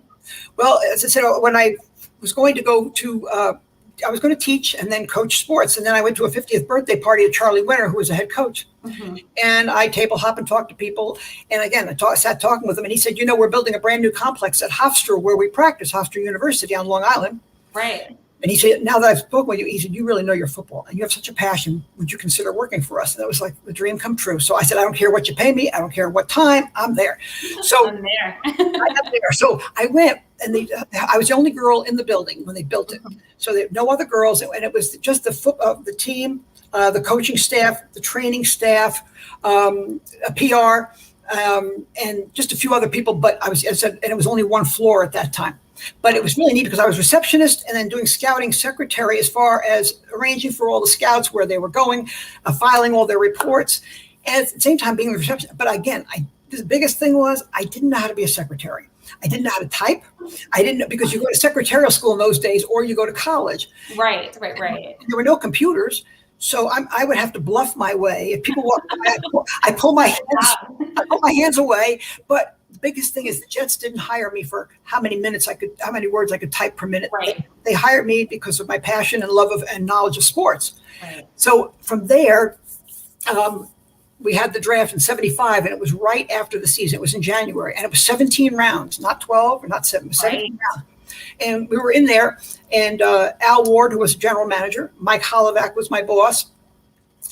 Well, as I said, when I was going to go to I was going to teach and then coach sports. And then I went to a 50th birthday party at Charlie Winter, who was a head coach. Mm-hmm. And I table hop and talk to people. And again, I sat talking with him, and he said, we're building a brand new complex at Hofstra where we practice, Hofstra University on Long Island. Right. And he said, now that I've spoken with you, he said, you really know your football and you have such a passion. Would you consider working for us? And that was like the dream come true. So I said, I don't care what you pay me. I don't care what time. I'm there. So I'm there. I'm there. So I went, and I was the only girl in the building when they built it. So there were no other girls. And it was just the team, the coaching staff, the training staff, a PR, and just a few other people. But and it was only one floor at that time. But it was really neat because I was receptionist and then doing scouting secretary as far as arranging for all the scouts where they were going, filing all their reports, and at the same time being the receptionist. But again, the biggest thing was I didn't know how to be a secretary. I didn't know how to type. I didn't know, because you go to secretarial school in those days or you go to college. Right. There were no computers. So I would have to bluff my way. If people walk by, I pull my hands away. But the biggest thing is the Jets didn't hire me for how many words I could type per minute. Right. They hired me because of my passion and love of and knowledge of sports. Right. So from there, we had the draft in 75, and it was right after the season. It was in January, and it was 17 rounds, not 12 or not 7, 17 rounds. And we were in there, and Al Ward, who was general manager, Mike Holovac was my boss,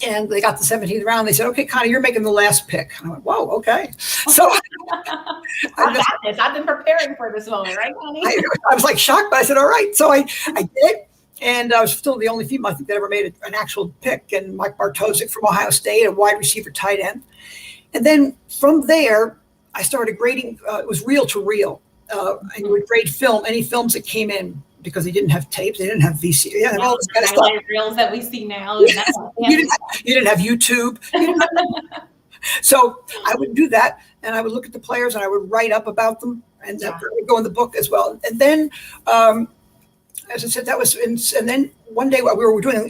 and they got the 17th round. They said, okay, Connie, you're making the last pick. I went, whoa, okay. So I've been preparing for this moment, right, Connie? I was like shocked, but I said, all right. So I did, and I was still the only female, I think, that ever made an actual pick, and Mike Bartosik from Ohio State, a wide receiver tight end. And then from there, I started grading. It was reel to reel. And you would grade film, any films that came in, because they didn't have tapes, they didn't have VC, all this kind of stuff. Reels that we see now. You didn't have YouTube. So I would do that, and I would look at the players, and I would write up about them, and that would go in the book as well. And then, as I said, and then one day we were doing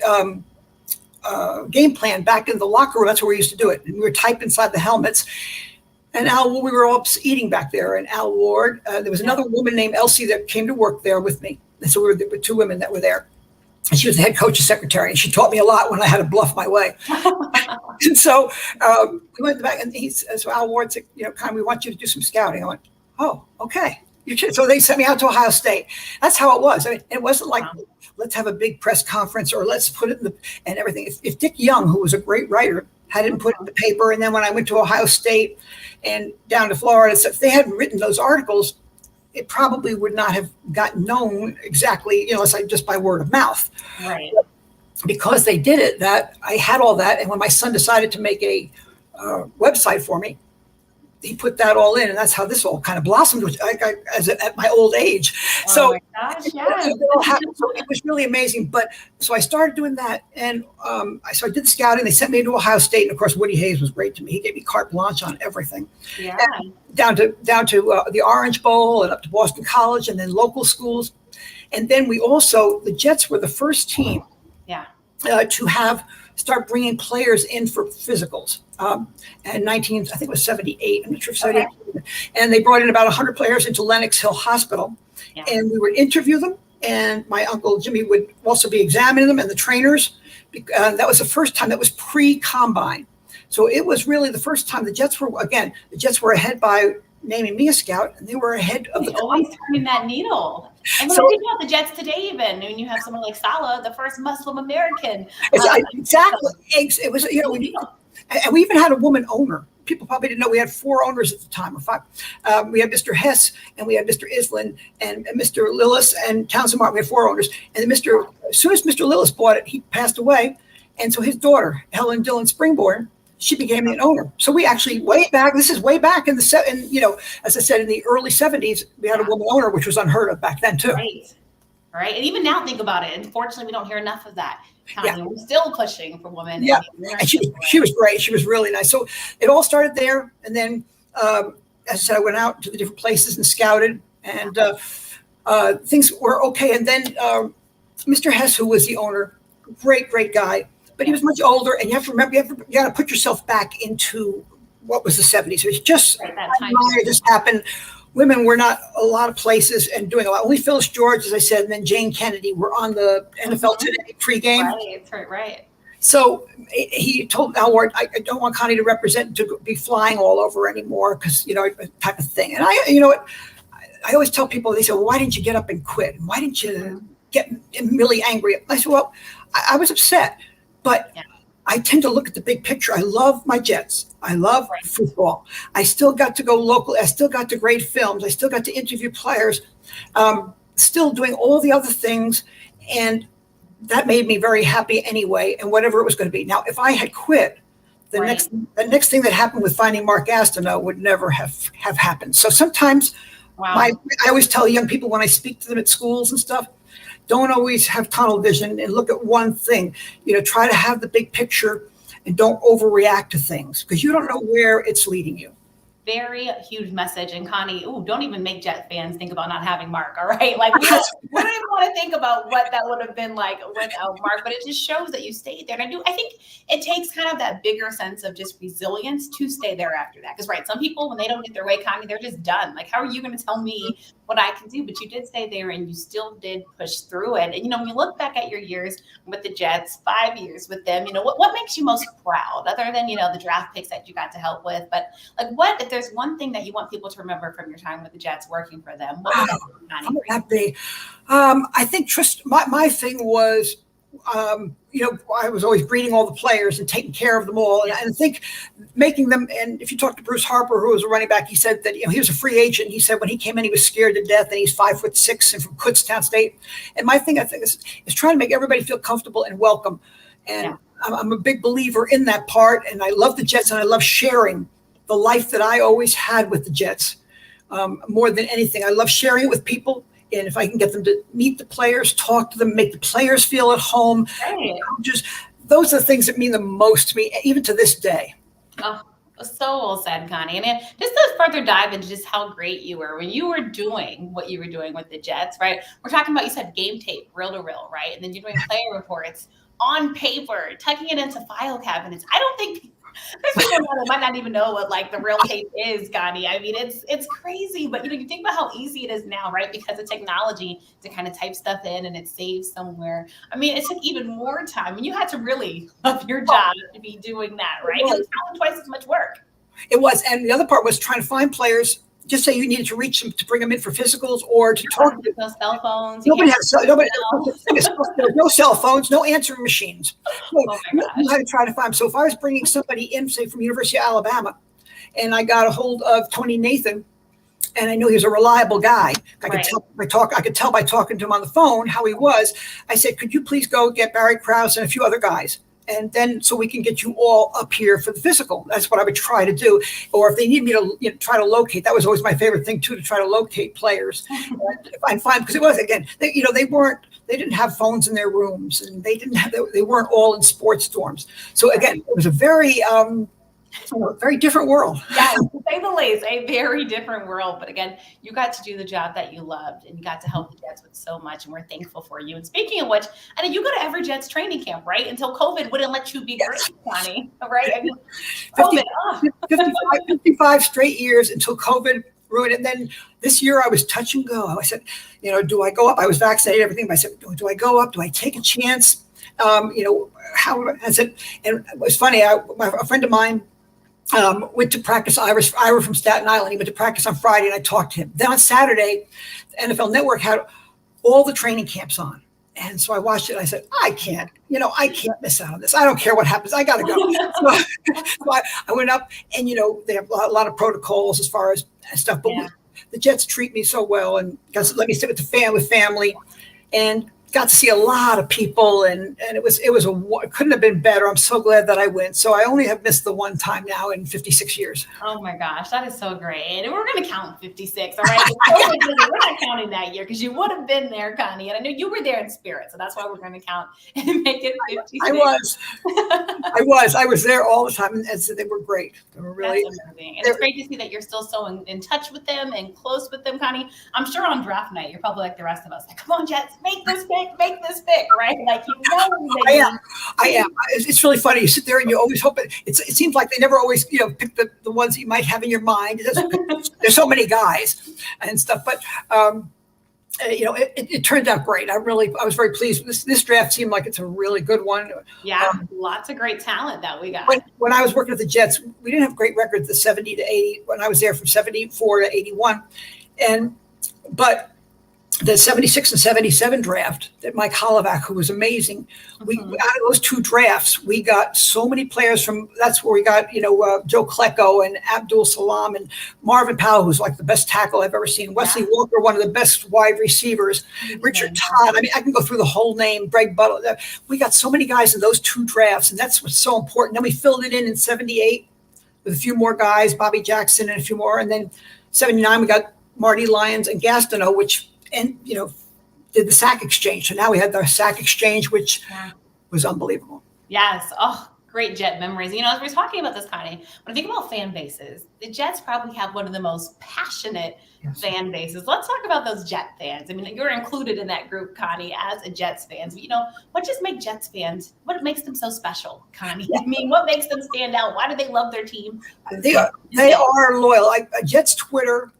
game plan back in the locker room. That's where we used to do it, and we were typed inside the helmets. And we were all eating back there. And Al Ward, there was another woman named Elsie that came to work there with me. And so there were two women that were there. And she was the head coach's secretary. And she taught me a lot when I had to bluff my way. And so we went back, and so Al Ward said, Connie, we want you to do some scouting. I went, oh, okay. So they sent me out to Ohio State. That's how it was. I mean, it wasn't like, let's have a big press conference or let's put it and everything. If Dick Young, who was a great writer, hadn't put it in the paper, and then when I went to Ohio State and down to Florida, so if they hadn't written those articles, it probably would not have gotten known exactly, just by word of mouth. Right. But because they did it, that I had all that, and when my son decided to make a website for me, he put that all in, and that's how this all kind of blossomed, which at my old age. Oh my gosh, yeah. So it was really amazing. But so I started doing that, and so I did the scouting. They sent me to Ohio State, and of course Woody Hayes was great to me. He gave me carte blanche on everything. Yeah. And down to the Orange Bowl and up to Boston College, and then local schools, and then the Jets were the first team. Yeah. To start bringing players in for physicals. And I think it was 78. I'm not sure if 78. Okay. And they brought in about 100 players into Lenox Hill Hospital. Yeah. And we would interview them. And my uncle Jimmy would also be examining them, and the trainers. That was the first time. That was pre-combine. So it was really the first time the Jets were ahead by naming me a scout, and they were ahead of the always turning that needle. And when you think about the Jets today, even when you have someone like Salah, the first Muslim American. Exactly. It was, and we even had a woman owner. People probably didn't know we had 4 owners at the time, or 5. We had Mr. Hess, and we had Mr. Islin, and Mr. Lillis, and Townsend Martin. We had 4 owners. And as soon as Mr. Lillis bought it, he passed away. And so his daughter, Helen Dillon Springborn, she became an owner. So we actually this is way back in as I said, in the early 70s, we had a woman owner, which was unheard of back then too. Right. And even now, think about it. Unfortunately, we don't hear enough of that. We're still pushing for women. Yeah. And she was great. She was really nice. So it all started there. And then, as I said, I went out to the different places and scouted, and things were okay. And then Mr. Hess, who was the owner, great guy. But he was much older, and you have to remember, you got to put yourself back into what was the 70s. It was just, this happened. women were not a lot of places and doing a lot. Only Phyllis George, as I said, and then Jane Kennedy were on the NFL Today pregame. Right. So he told Al Ward, I don't want Connie to be flying all over anymore because, type of thing. And I always tell people, they say, well, why didn't you get up and quit? Why didn't you get really angry? I said, well, I was upset, but I tend to look at the big picture. I love my Jets. I love football. I still got to go local. I still got to grade films. I still got to interview players, still doing all the other things. And that made me very happy anyway, and whatever it was going to be. Now, if I had quit, the next thing that happened with finding Mark Gastineau would never have happened. So sometimes I always tell young people when I speak to them at schools and stuff, don't always have tunnel vision and look at one thing. Try to have the big picture and don't overreact to things because you don't know where it's leading you. Very huge message. And Connie, don't even make Jet fans think about not having Mark. All right. Like we don't even want to think about what that would have been like without Mark, but it just shows that you stayed there. And I think it takes kind of that bigger sense of just resilience to stay there after that. Because some people, when they don't get their way, Connie, they're just done. Like, how are you going to tell me what I can do? But you did stay there and you still did push through it. And, when you look back at your years with the Jets, 5 years with them, what makes you most proud other than, the draft picks that you got to help with? But if there's one thing that you want people to remember from your time with the Jets working for them, what would that be, Connie? What would that be? I think my thing was, I was always greeting all the players and taking care of them all. And I think making them, and if you talk to Bruce Harper, who was a running back, he said that he was a free agent. He said when he came in, he was scared to death, and he's 5'6" and from Kutztown State. And my thing, I think, is trying to make everybody feel comfortable and welcome. And I'm a big believer in that part. And I love the Jets, and I love sharing the life that I always had with the Jets more than anything. I love sharing it with people. And if I can get them to meet the players, talk to them, make the players feel at home, those are the things that mean the most to me, even to this day. Oh, so well said, Connie. And just to further dive into just how great you were when you were doing what you were doing with the Jets, right? We're talking about, you said game tape, reel to reel, right? And then you're doing player reports on paper, tucking it into file cabinets. I don't think there's people that might not even know what the real tape is, Connie. I mean, it's crazy, but you think about how easy it is now, right? Because of technology to kind of type stuff in and it saves somewhere. I mean, it took even more time, and you had to really love your job to be doing that, right? It was probably twice as much work. It was, and the other part was trying to find players. Just say you needed to reach them to bring them in for physicals or to talk to them. No cell phones. There's no cell phones, no answering machines. So you had to try to find them. So if I was bringing somebody in, say from University of Alabama, and I got a hold of Tony Nathan, and I knew he was a reliable guy, I could tell by talking to him on the phone how he was. I said, could you please go get Barry Krause and a few other guys? And then so we can get you all up here for the physical. That's what I would try to do. Or if they need me to try to locate, that was always my favorite thing too, to try to locate players. If I find, because it was, again, they didn't have phones in their rooms, and they weren't all in sports dorms. So again, it was a very different world. Yeah, to say the least, a very different world. But again, you got to do the job that you loved, and you got to help the Jets with so much, and we're thankful for you. And speaking of which, I know you go to every Jets training camp, right? Until COVID wouldn't let you be great, Connie, right? I mean, 55 straight years until COVID ruined it. And then this year I was touch and go. I said, do I go up? I was vaccinated, everything. But I said, do I go up? Do I take a chance? How I said, and it was funny. A friend of mine went to practice. Ira from Staten Island. He went to practice on Friday, and I talked to him. Then on Saturday, the NFL Network had all the training camps on. And so I watched it, and I said, I can't miss out on this. I don't care what happens. I got to go. So I went up, and, they have a lot of protocols as far as stuff. But the Jets treat me so well, and let me sit with family, and got to see a lot of people, and it couldn't have been better. I'm so glad that I went. So I only have missed the one time now in 56 years. Oh my gosh, that is so great. And we're going to count 56, all right? We're not counting that year because you would have been there, Connie. And I know you were there in spirit, so that's why we're going to count and make it 56. I was there all the time, and they were great. They were really amazing. And it's great to see that you're still so in touch with them and close with them, Connie. I'm sure on draft night, you're probably like the rest of us, like, come on, Jets, make this pick. make this pick, right? Like, I am. It's really funny. You sit there and you always hope it seems like they never always, pick the ones that you might have in your mind. There's so many guys and stuff, but it turned out great. I was very pleased. This draft seemed like it's a really good one. Yeah, lots of great talent that we got. When I was working at the Jets, we didn't have great records the 70 to 80 when I was there from 74 to 81. But the 76 and 77 draft that Mike Holovac, who was amazing, out of those two drafts, we got so many players that's where we got, Joe Klecko and Abdul Salam and Marvin Powell, who's like the best tackle I've ever seen. Wesley Walker, one of the best wide receivers. Richard Todd. I mean, I can go through the whole name. Greg Butler. We got so many guys in those two drafts, and that's what's so important. Then we filled it in 78 with a few more guys, Bobby Jackson and a few more. And then 79, we got Marty Lyons and Gastineau, did the sack exchange. So now we had the sack exchange, which was unbelievable. Yes. Oh, great Jet memories. As we're talking about this, Connie, when I think about fan bases, the Jets probably have one of the most passionate fan bases. Let's talk about those Jet fans. I mean, you're included in that group, Connie, as a Jets fan. But, what just makes Jets fans, what makes them so special, Connie? I mean, what makes them stand out? Why do they love their team? They are loyal. Jets Twitter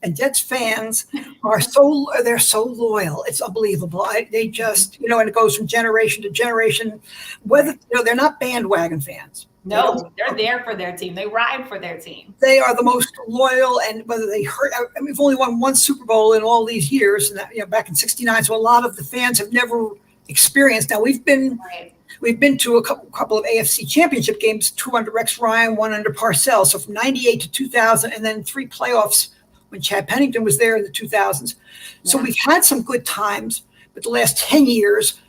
and Jets fans they're so loyal. It's unbelievable. They just, and it goes from generation to generation. Whether, they're not bandwagon fans. No, they're there for their team. They ride for their team. They are the most loyal, and whether they hurt, we've only won one Super Bowl in all these years, and that, back in '69. So a lot of the fans have never experienced. Now we've been to a couple of AFC championship games, 2 under Rex Ryan, 1 under Parcells. So from '98 to 2000, and then 3 playoffs when Chad Pennington was there in the 2000s. So we've had some good times, but the last 10 years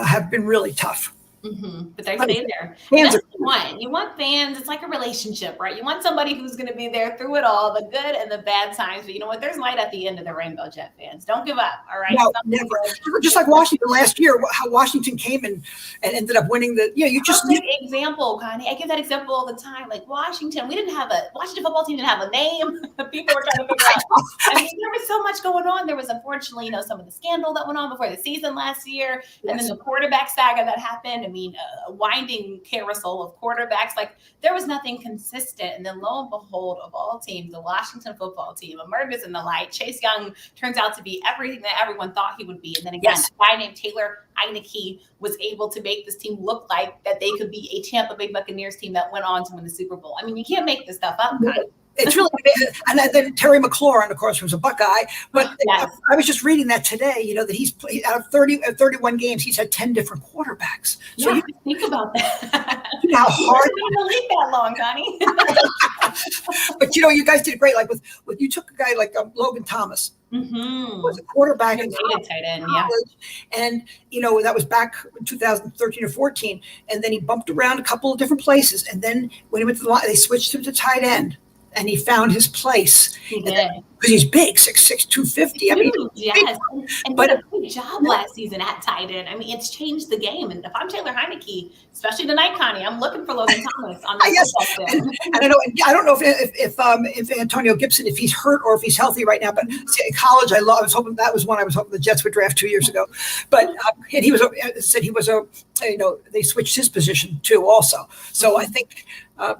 have been really tough. But they stay there. That's what you want. You want fans. It's like a relationship, right? You want somebody who's going to be there through it all, the good and the bad times. But you know what? There's light at the end of the rainbow, Jet fans. Don't give up, all right? No, never. Just like Washington last year, how Washington came and ended up winning example, Connie. I give that example all the time. Like Washington, Washington football team didn't have a name. People were trying to figure out. I mean, there was so much going on. There was unfortunately, some of the scandal that went on before the season last year, and then the quarterback saga that happened. I mean, a winding carousel of quarterbacks. Like there was nothing consistent. And then lo and behold, of all teams, the Washington football team emerges in the light. Chase Young turns out to be everything that everyone thought he would be. And then again, a guy named Taylor Heineke was able to make this team look like that they could be a Tampa Bay Buccaneers team that went on to win the Super Bowl. I mean, you can't make this stuff up. It's really amazing. And then Terry McLaurin, of course, was a Buckeye. But I was just reading that today, that he's played out of 31 games, he's had 10 different quarterbacks. So you can think about that. How hard. You're not going to leave that long, Connie. But, you guys did great. Like with you took a guy like Logan Thomas. Was a quarterback in college, tight end, and that was back in 2013 or 14. And then he bumped around a couple of different places. And then when he went to the line, they switched him to tight end. And he found his place. He did. Because he's big, 6'6", 250. I mean, yes. And did a good job last season at tight end. I mean, it's changed the game. And if I'm Taylor Heineke, especially tonight, Connie, I'm looking for Logan Thomas on the football field. And I don't know if Antonio Gibson, if he's hurt or if he's healthy right now. But in college, I was hoping the Jets would draft 2 years ago. But and he was they switched his position too, also. So I think.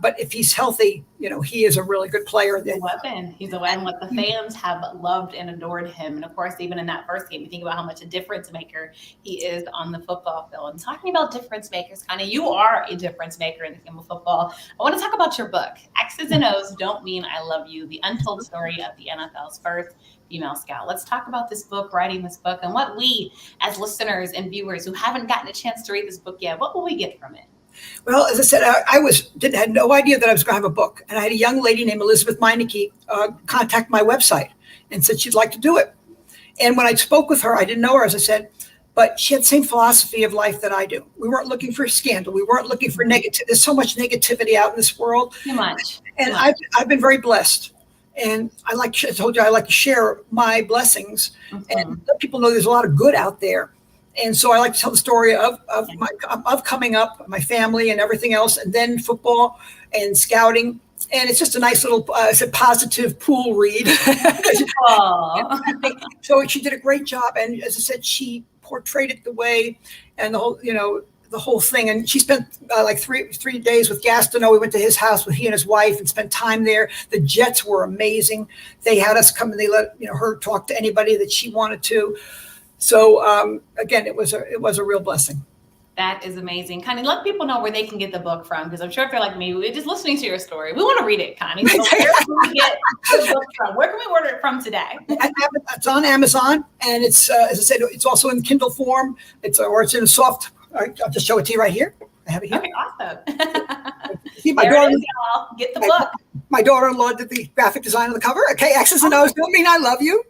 But if he's healthy, he is a really good player. He's a weapon. He's a weapon. What the fans have loved and adored him. And of course, even in that first game, you think about how much a difference maker he is on the football field. And talking about difference makers, Connie, you are a difference maker in the game of football. I want to talk about your book, X's and O's Don't Mean I Love You, the untold story of the NFL's first female scout. Let's talk about this book, writing this book, and what we as listeners and viewers who haven't gotten a chance to read this book yet, what will we get from it? Well, as I said, I had no idea that I was going to have a book. And I had a young lady named Elizabeth Meineke contact my website and said she'd like to do it. And when I spoke with her, I didn't know her, as I said, but she had the same philosophy of life that I do. We weren't looking for scandal. We weren't looking for negative. There's so much negativity out in this world. Too much. And I've been very blessed. And I told you, I like to share my blessings and let people know there's a lot of good out there. And so I like to tell the story of coming up, my family and everything else, and then football and scouting And it's just a nice little, it's a positive pool read. So she did a great job. And as I said, she portrayed it the way, and the whole, the whole thing. And she spent like three days with Gastineau. We went to his house with he and his wife and spent time there. The Jets were amazing. They had us come and they let her talk to anybody that she wanted to. So again, it was a real blessing. That is amazing. Connie, let people know where they can get the book from, because I'm sure if they're like me, we're just listening to your story. We want to read it, Connie. So where can we get the book from? Where can we order it from today? It's on Amazon, and it's, as I said, it's also in Kindle form. It's in a soft. I'll just show it to you right here. I have it here. Okay, awesome. See, get the book. My daughter-in-law did the graphic design of the cover. Okay, X's and O's don't mean I love you.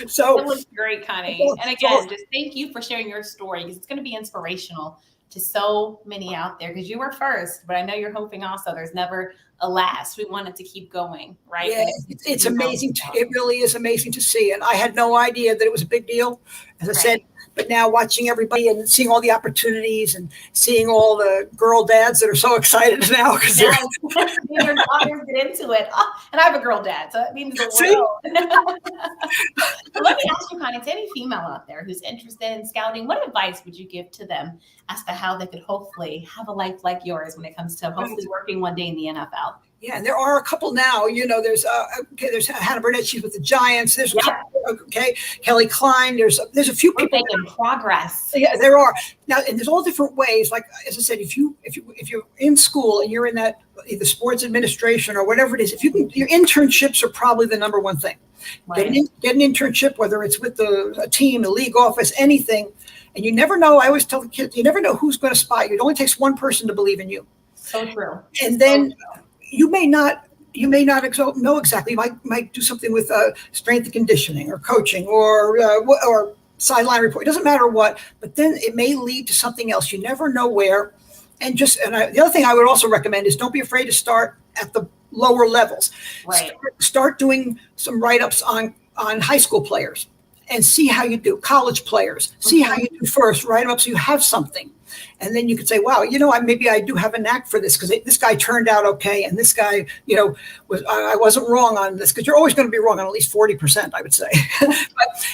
So it was great, Connie. And again, just thank you for sharing your story, because it's going to be inspirational to so many out there, because you were first, but I know you're hoping also there's never a last. We want it to keep going, right? Yeah, it's amazing. It really is amazing to see. And I had no idea that it was a big deal, as I said. But now watching everybody and seeing all the opportunities and seeing all the girl dads that are so excited now. Because your daughters get into it. Oh, and I have a girl dad, so that means the world. So let me ask you, Connie, to any female out there who's interested in scouting, what advice would you give to them as to how they could hopefully have a life like yours when it comes to hopefully working one day in the NFL? Yeah, and there are a couple now. There's Hannah Burnett. She's with the Giants. There's Kelly Klein. There's a few people making progress. Yeah, there are now, and there's all different ways. Like as I said, if you're in school and you're in that either sports administration or whatever it is, if you can, your internships are probably the number one thing. Right. Get an internship, whether it's with a team, a league office, anything. And you never know. I always tell the kids, you never know who's going to spot you. It only takes one person to believe in you. So true. And then. You may not know exactly. You might do something with strength and conditioning or coaching or sideline report. It doesn't matter what, but then it may lead to something else. You never know where. And the other thing I would also recommend is don't be afraid to start at the lower levels. Right. Start doing some write-ups on high school players and see how you do. College players, see how you do first. Write them up so you have something. And then you could say, wow, maybe I do have a knack for this, because this guy turned out okay. And this guy, I wasn't wrong on this, because you're always going to be wrong on at least 40%, I would say,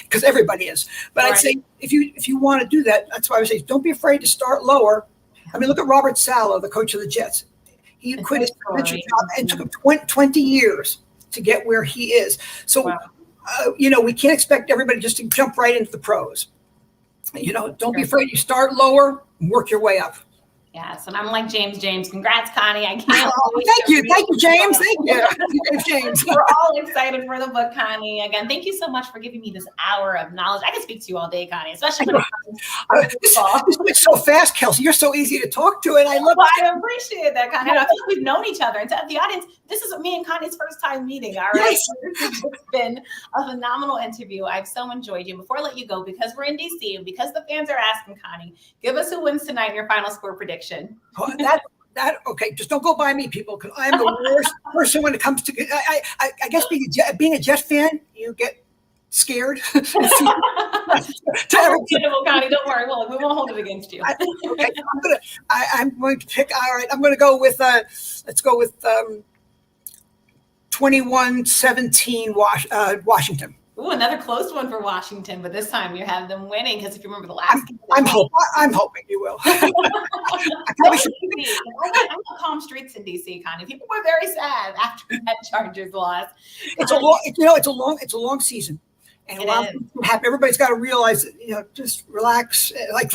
because everybody is. But I'd say if you want to do that, that's why I would say, don't be afraid to start lower. I mean, look at Robert Saleh, the coach of the Jets. He quit his job and took him 20 years to get where he is. So, we can't expect everybody just to jump right into the pros. Don't be afraid. You start lower, work your way up. Yes, and I'm like James. Congrats, Connie. I can't. Thank you, James. Thank you, James. We're all excited for the book, Connie. Again, thank you so much for giving me this hour of knowledge. I can speak to you all day, Connie, especially when it comes to football. This went so fast, Kelsey. You're so easy to talk to, and I love. I appreciate that, Connie. I feel like we've known each other. And to the audience, this is me and Connie's first time meeting. All right, yes. This has been a phenomenal interview. I've so enjoyed you. Before I let you go, because we're in DC and because the fans are asking, Connie, give us who wins tonight in your final score prediction. Okay, just don't go by me, people, because I'm the worst person when it comes to. I guess being a Jet fan, you get scared. Connie, don't worry. We won't hold it against you. I'm going to pick. All right, I'm going to go with. Let's go with 21-17 Washington. Ooh, another close one for Washington, but this time you have them winning, because if you remember the last game. I'm hoping you will. I got calm streets in DC, Connie. People were very sad after that Chargers loss. It's a long season. And everybody's got to realize that, just relax. Like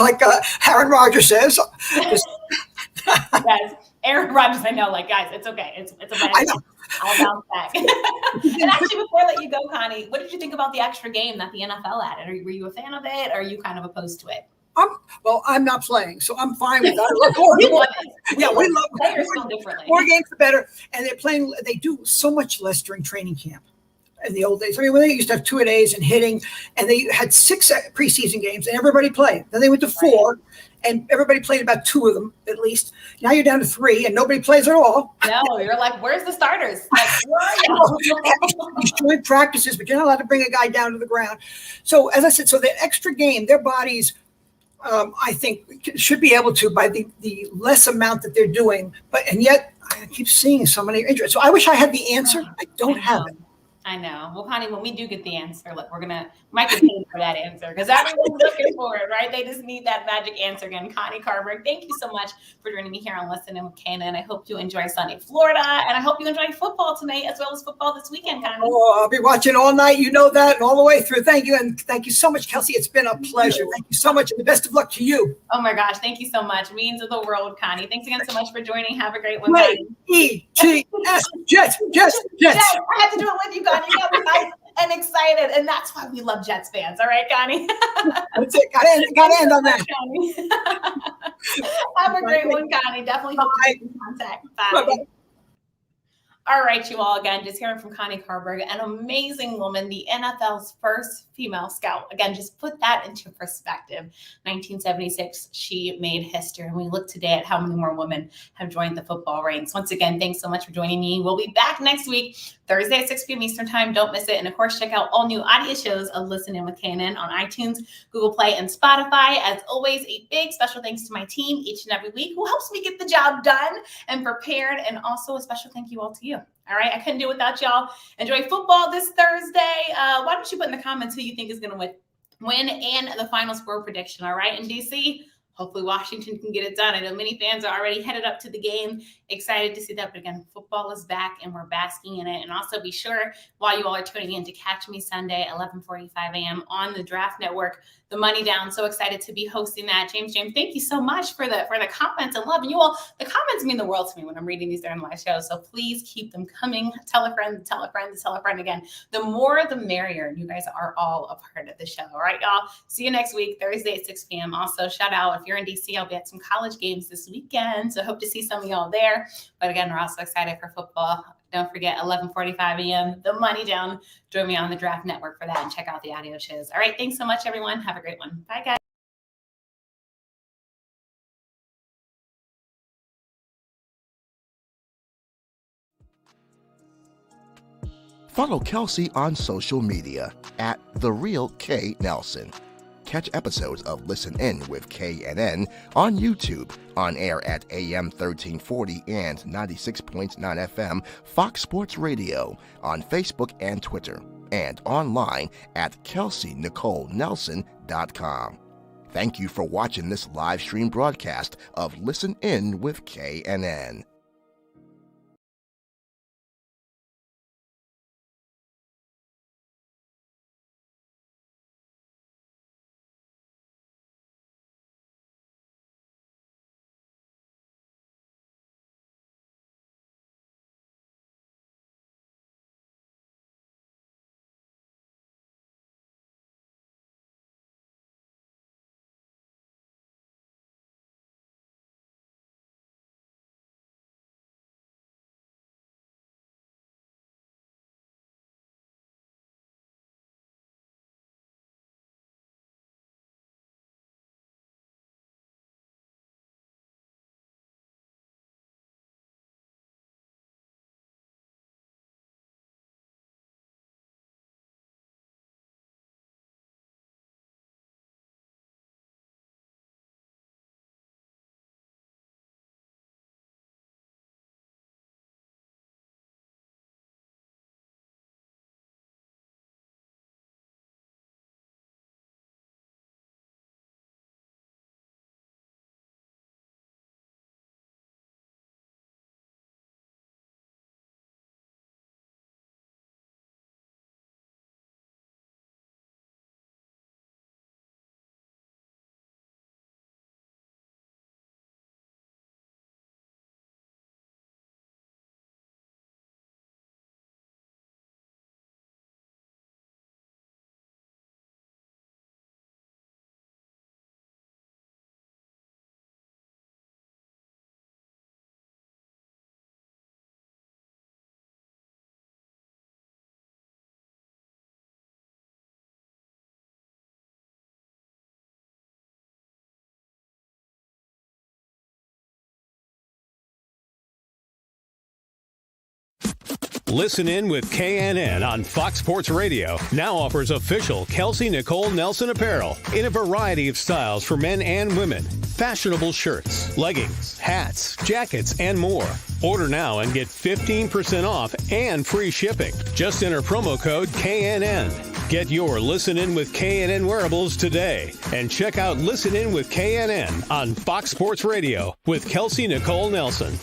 Aaron Rodgers says. Yes. Aaron Rodgers, I know, guys, it's okay. It's a bad I know. I'll bounce back. And actually, before I let you go, Connie, what did you think about the extra game that the NFL added? Were you a fan of it, or are you kind of opposed to it? I'm not playing, so I'm fine with that. We love players feel differently. More games the better. And they do so much less during training camp. In the old days, when they used to have 2-a-days and hitting, and they had 6 preseason games, and everybody played. Then they went to 4, and everybody played about 2 of them at least. Now you're down to 3, and nobody plays at all. No, you're like, where's the starters? Where are you? You join practices, but you're not allowed to bring a guy down to the ground. So as I said, the extra game, their bodies, I think, should be able to, by the less amount that they're doing. And yet I keep seeing so many injuries. So I wish I had the answer. I don't have it. I know. Well, Connie, when we do get the answer, look, might get paid for that answer because everyone's looking for it, right? They just need that magic answer again. Connie Carberg, thank you so much for joining me here on Listen In With KNN. I hope you enjoy Sunday, Florida, and I hope you enjoy football tonight as well as football this weekend, Connie. Oh, I'll be watching all night. You know that, and all the way through. Thank you, and thank you so much, Kelsey. It's been a pleasure. Thank you so much, and the best of luck to you. Oh my gosh, thank you so much. Means of the world, Connie. Thanks again so much for joining. Have a great one, Connie. E-T-S, Jets. I had to do it with you, Connie. You got me hyped and excited, and that's why we love Jets fans. All right, Connie. That's it. Got to end on that. Have a great one, Connie. Definitely hope to keep in contact. Bye. Bye-bye. All right, you all, again, just hearing from Connie Carberg, an amazing woman, the NFL's first female scout. Again, just put that into perspective. 1976, she made history. And we look today at how many more women have joined the football ranks. Once again, thanks so much for joining me. We'll be back next week, Thursday at 6 p.m. Eastern Time. Don't miss it. And of course, check out all new audio shows of Listen In With KNN on iTunes, Google Play, and Spotify. As always, a big special thanks to my team each and every week who helps me get the job done and prepared. And also a special thank you all to you. All right. I couldn't do it without y'all. Enjoy football this Thursday. Why don't you put in the comments who you think is going to win and the final score prediction. All right. In DC, hopefully Washington can get it done. I know many fans are already headed up to the game. Excited to see that. But again, football is back and we're basking in it. And also be sure while you all are tuning in to catch me Sunday, 11:45 a.m. on the Draft Network, The Money Down. So excited to be hosting that. James, thank you so much for the comments and love. And you all, the comments mean the world to me when I'm reading these during live shows. So please keep them coming. Tell a friend, tell a friend, tell a friend again. The more, the merrier. You guys are all a part of the show. All right, y'all. See you next week, Thursday at 6 p.m. Also, shout out if you're in DC, I'll be at some college games this weekend. So hope to see some of y'all there. But again, we're also excited for football. Don't forget, 11:45 a.m., The Money Down. Join me on the Draft Network for that and check out the audio shows. All right. Thanks so much, everyone. Have a great one. Bye, guys. Follow Kelsey on social media at The Real K Nelson. Catch episodes of Listen In With KNN on YouTube, on air at AM 1340 and 96.9 FM Fox Sports Radio, on Facebook and Twitter, and online at KelseyNicoleNelson.com. Thank you for watching this live stream broadcast of Listen In With KNN. Listen In With KNN on Fox Sports Radio now offers official Kelsey Nicole Nelson apparel in a variety of styles for men and women. Fashionable shirts, leggings, hats, jackets, and more. Order now and get 15% off and free shipping. Just enter promo code KNN. Get your Listen In with KNN wearables today. And check out Listen In with KNN on Fox Sports Radio with Kelsey Nicole Nelson.